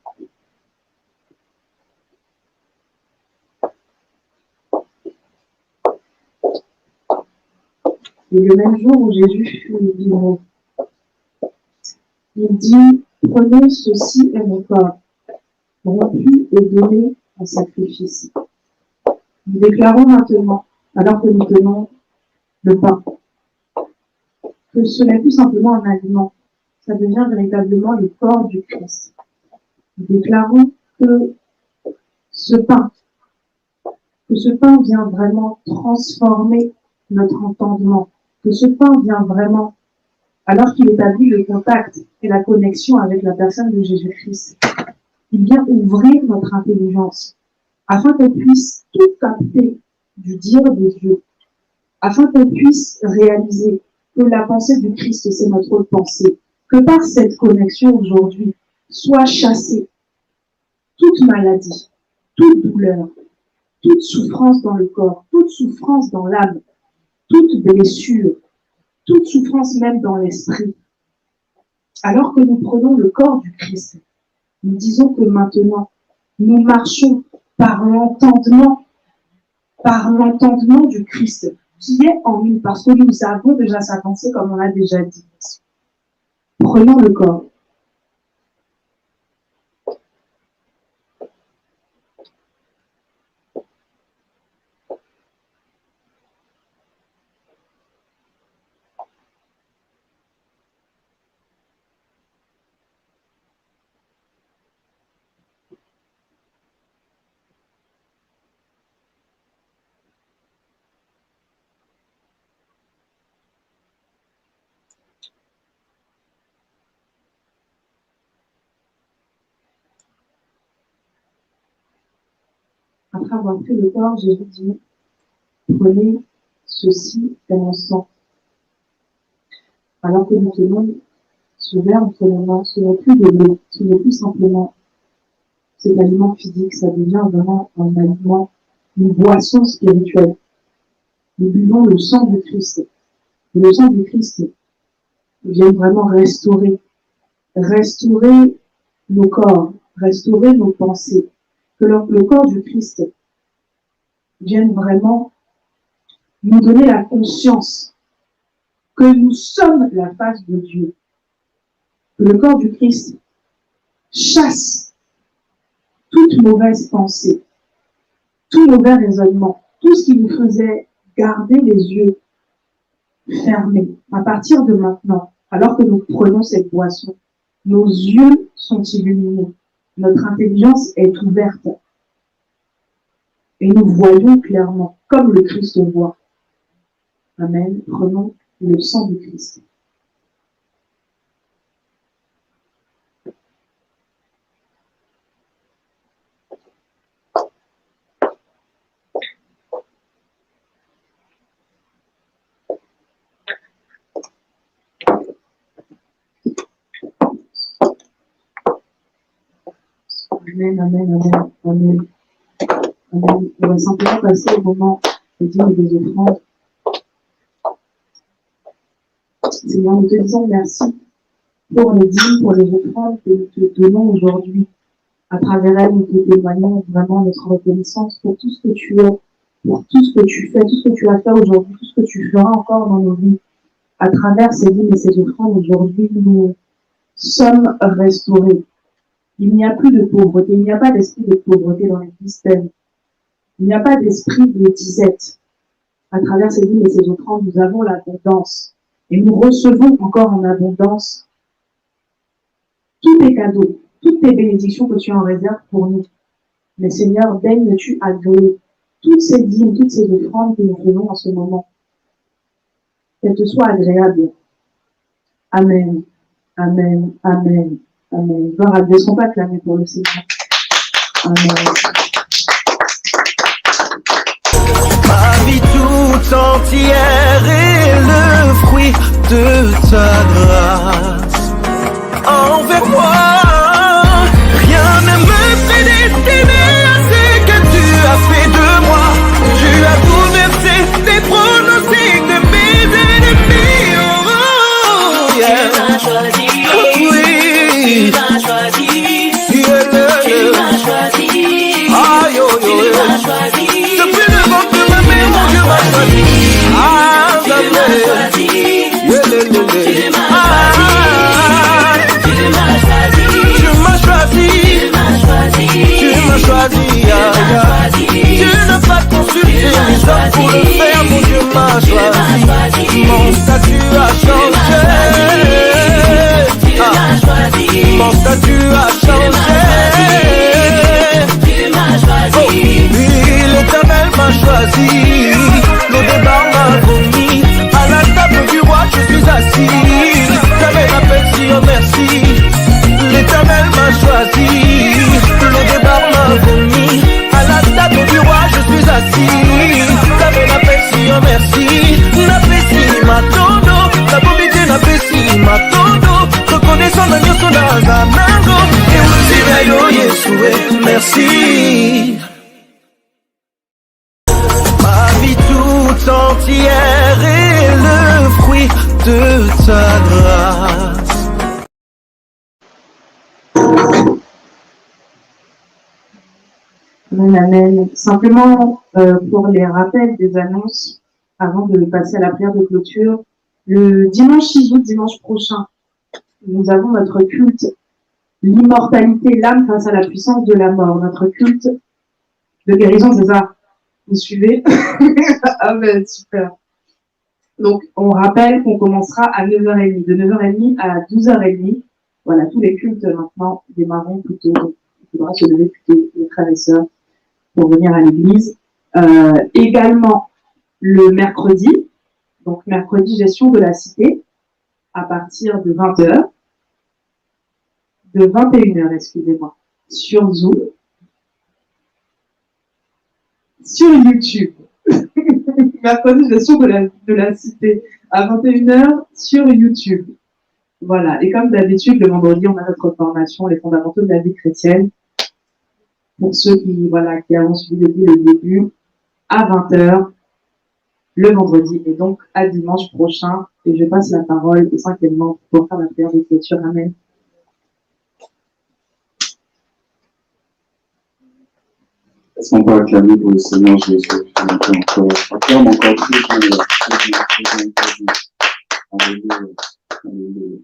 Et le même jour où Jésus fut livré, il dit, prenez ceci est mon corps, rompu et donné en sacrifice. Nous déclarons maintenant, alors que nous tenons le pain, que ce n'est plus simplement un aliment, ça devient véritablement le corps du Christ. Nous déclarons que ce pain vient vraiment transformer notre entendement, que ce pain vient vraiment, alors qu'il établit le contact et la connexion avec la personne de Jésus-Christ, il vient ouvrir notre intelligence, afin qu'on puisse tout capter du dire de Dieu, afin qu'on puisse réaliser que la pensée du Christ, c'est notre pensée, que par cette connexion aujourd'hui, soit chassée toute maladie, toute douleur, toute souffrance dans le corps, toute souffrance dans l'âme, toute blessure, toute souffrance même dans l'esprit. Alors que nous prenons le corps du Christ, nous disons que maintenant, Nous marchons par l'entendement du Christ qui est en nous, parce que nous avons déjà sa pensée, comme on l'a déjà dit. Prenons le corps. Après avoir pris le corps, Jésus dit, prenez ceci et mon sang. Alors que nous tenons ce verre entre les mains, ce n'est plus de l'eau, ce n'est plus simplement cet aliment physique, ça devient vraiment un aliment, une boisson spirituelle. Nous buvons le sang du Christ. Et le sang du Christ vient vraiment restaurer nos corps, restaurer nos pensées. Que le corps du Christ vienne vraiment nous donner la conscience que nous sommes la face de Dieu. Que le corps du Christ chasse toute mauvaise pensée, tout mauvais raisonnement, tout ce qui nous faisait garder les yeux fermés. À partir de maintenant, alors que nous prenons cette boisson, nos yeux sont illuminés, notre intelligence est ouverte et nous voyons clairement, comme le Christ voit. Amen. Prenons le sang du Christ. Amen, amen, amen, amen. Amen. On va simplement passer au moment des dîmes et des offrandes. Seigneur, nous te disons merci pour les dîmes, pour les offrandes que nous te donnons aujourd'hui. À travers elles, nous te témoignons vraiment notre reconnaissance pour tout ce que tu es, pour tout ce que tu fais, tout ce que tu as fait aujourd'hui, tout ce que tu feras encore dans nos vies. À travers ces dîmes et ces offrandes, aujourd'hui, nous sommes restaurés. Il n'y a plus de pauvreté, il n'y a pas d'esprit de pauvreté dans l'Église. Il n'y a pas d'esprit de disette. À travers ces dîmes et ces offrandes, nous avons l'abondance. Et nous recevons encore en abondance tous tes cadeaux, toutes tes bénédictions que tu en réserves pour nous. Mais Seigneur, daignes-tu agréer toutes ces dîmes, toutes ces offrandes que nous faisons en ce moment. Qu'elles te soient agréables. Amen. Amen. Amen. Amen. Gloire à Dieu. Est-ce qu'on peut acclamer pour le Seigneur? Amen. Ma vie tout entière est le fruit de ta grâce. Envers moi, rien ne me fait déterminer à ce que tu as fait de moi. Tu as bouleversé les pronostics de mes ennemis. Oh, yeah. Tu m'as choisi. Oui. Tu m'as choisi. Yeah. Tu m'as choisi. Aïe, oh, Tu m'as choisi. depuis le ventre de ma mère, mon Dieu m'a choisi. Ah, Tu m'as choisi. Tu m'as choisi. Tu m'as choisi. Tu m'as choisi. Tu m'as choisi. Tu m'as choisi. Tu n'as pas consulté les hommes pour le faire, mon Dieu m'a choisi. Mon statut a changé. Mon statut a changé. Tu m'as choisi. Oui, l'Éternel m'a choisi. Le débat m'a vomi. À la table du roi, je suis assis. J'avais l'appel si oh merci. L'Éternel m'a choisi. Le débat m'a vomi. À la table du roi, je suis assis. J'avais l'appel si oh merci. N'apprécie ma tono. La bobité n'apprécie ma tono. Reconnaissant la mieux sur la zanango. Et aussi d'ailleurs, Yeshua, merci. Ma vie tout entière est le fruit de ta grâce. Amen, amen. Simplement, pour les rappels des annonces, avant de passer à la prière de clôture, le dimanche 6 août, dimanche prochain, nous avons notre culte, l'immortalité, l'âme face à la puissance de la mort, notre culte de guérison, c'est ça? Vous suivez? Amen, super. Donc, on rappelle qu'on commencera à 9h30, de 9h30 à 12h30. Voilà, tous les cultes maintenant démarreront plutôt. Il faudra se lever plutôt, les frères et sœurs, pour venir à l'église. Également, le mercredi, donc mercredi, gestion de la cité, à partir de 20h, de 21h, excusez-moi, sur Zoom, sur YouTube. Mercredi, gestion de la cité, à 21h, sur YouTube. Voilà, et comme d'habitude, le vendredi, on a notre formation, les fondamentaux de la vie chrétienne. Pour ceux qui avons suivi depuis le début, à 20h, le vendredi, et donc à dimanche prochain. Et je passe la parole au 5e membre pour faire la prière de clôture. Amen. Est-ce qu'on peut acclamer pour le Seigneur Jésus? Acclame encore plus. Alléluia. Alléluia.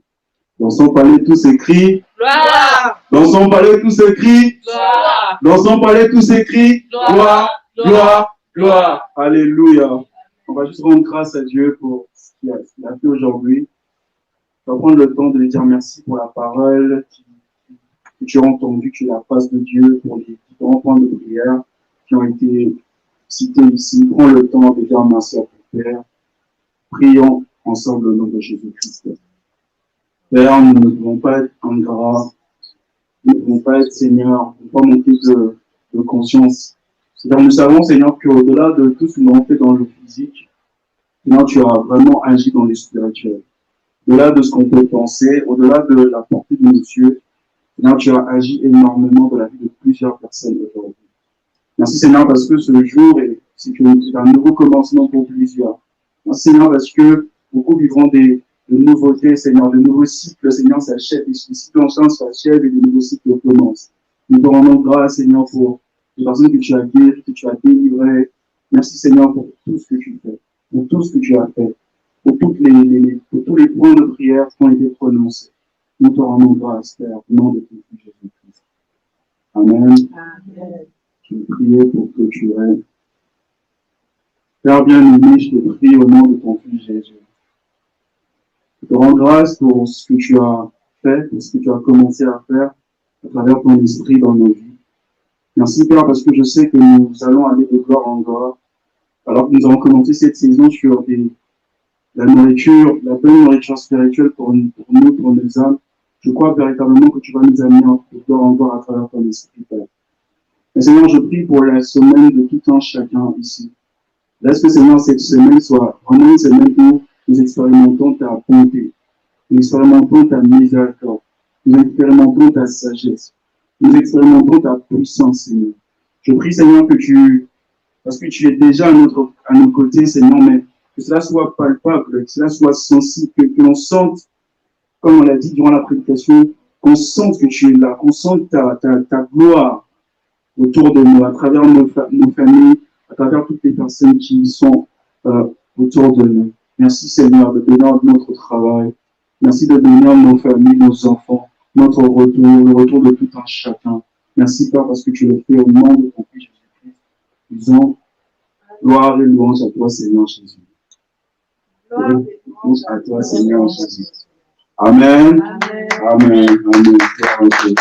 Dans son palais, tous ces cris. Gloire. Dans son palais, tous ces cris. Gloire. Dans son palais, tous ces cris. Gloire. Gloire. Gloire. Alléluia. On va juste rendre grâce à Dieu pour ce qu'il a fait aujourd'hui. On va prendre le temps de lui dire merci pour la parole que tu as entendue, que tu la face de Dieu, pour les différents points de prière qui ont été cités ici. Prends le temps de dire merci à ton Père. Prions ensemble au nom de Jésus-Christ. Père, nous ne devons pas être ingrats, nous ne devons pas être Seigneur, nous ne devons pas manquer de conscience. C'est-à-dire, nous savons, Seigneur, qu'au-delà de tout ce que nous avons fait dans le physique, Seigneur, tu as vraiment agi dans le spirituel. Au-delà de ce qu'on peut penser, au-delà de la portée de nos yeux, Seigneur, tu as agi énormément dans la vie de plusieurs personnes aujourd'hui. Merci, Seigneur, parce que ce jour, c'est un nouveau commencement pour plusieurs. Merci, Seigneur, parce que beaucoup vivront de nouveautés, Seigneur, de nouveaux cycles, Seigneur, s'achèvent, les cycles anciens s'achèvent et de nouveaux cycles commencent. Nous te rendons grâce, Seigneur, pour les personnes que tu as guéries, que tu as délivrées. Merci, Seigneur, pour tout ce que tu fais, pour tout ce que tu as fait, pour tous les points de prière qui ont été prononcés. Nous te rendons grâce, Père, au nom de ton Fils Jésus-Christ. Amen. Amen. Je vais prier pour clôturer. Père bien-aimé, je te prie au nom de ton Fils Jésus. Je te rends grâce pour ce que tu as fait, pour ce que tu as commencé à faire à travers ton esprit dans nos vies. Merci, Père, parce que je sais que nous allons aller de gloire en gloire. Alors que nous avons commencé cette saison sur la nourriture, la bonne nourriture spirituelle pour nous, pour nos âmes, je crois véritablement que tu vas nous amener de gloire en gloire à travers ton esprit, Père. Mais Seigneur, je prie pour la semaine de tout un chacun ici. Laisse que, Seigneur, cette semaine soit vraiment une semaine où nous expérimentons ta bonté, nous expérimentons ta miséricorde, nous expérimentons ta sagesse, nous expérimentons ta puissance, Seigneur. Je prie, Seigneur, parce que tu es déjà à nos côtés, Seigneur, mais que cela soit palpable, que cela soit sensible, que l'on sente, comme on l'a dit durant la prédication, qu'on sente que tu es là, qu'on sente ta gloire autour de nous, à travers nos familles, à travers toutes les personnes qui sont autour de nous. Merci, Seigneur, de bénir notre travail. Merci de bénir nos familles, nos enfants, notre retour, le retour de tout un chacun. Merci, Père, parce que tu le fais au nom de ton Fils Jésus-Christ. Disons, gloire et louange à toi, Seigneur Jésus. Gloire et louange à toi, Seigneur Jésus. Amen. Amen. Amen. Amen.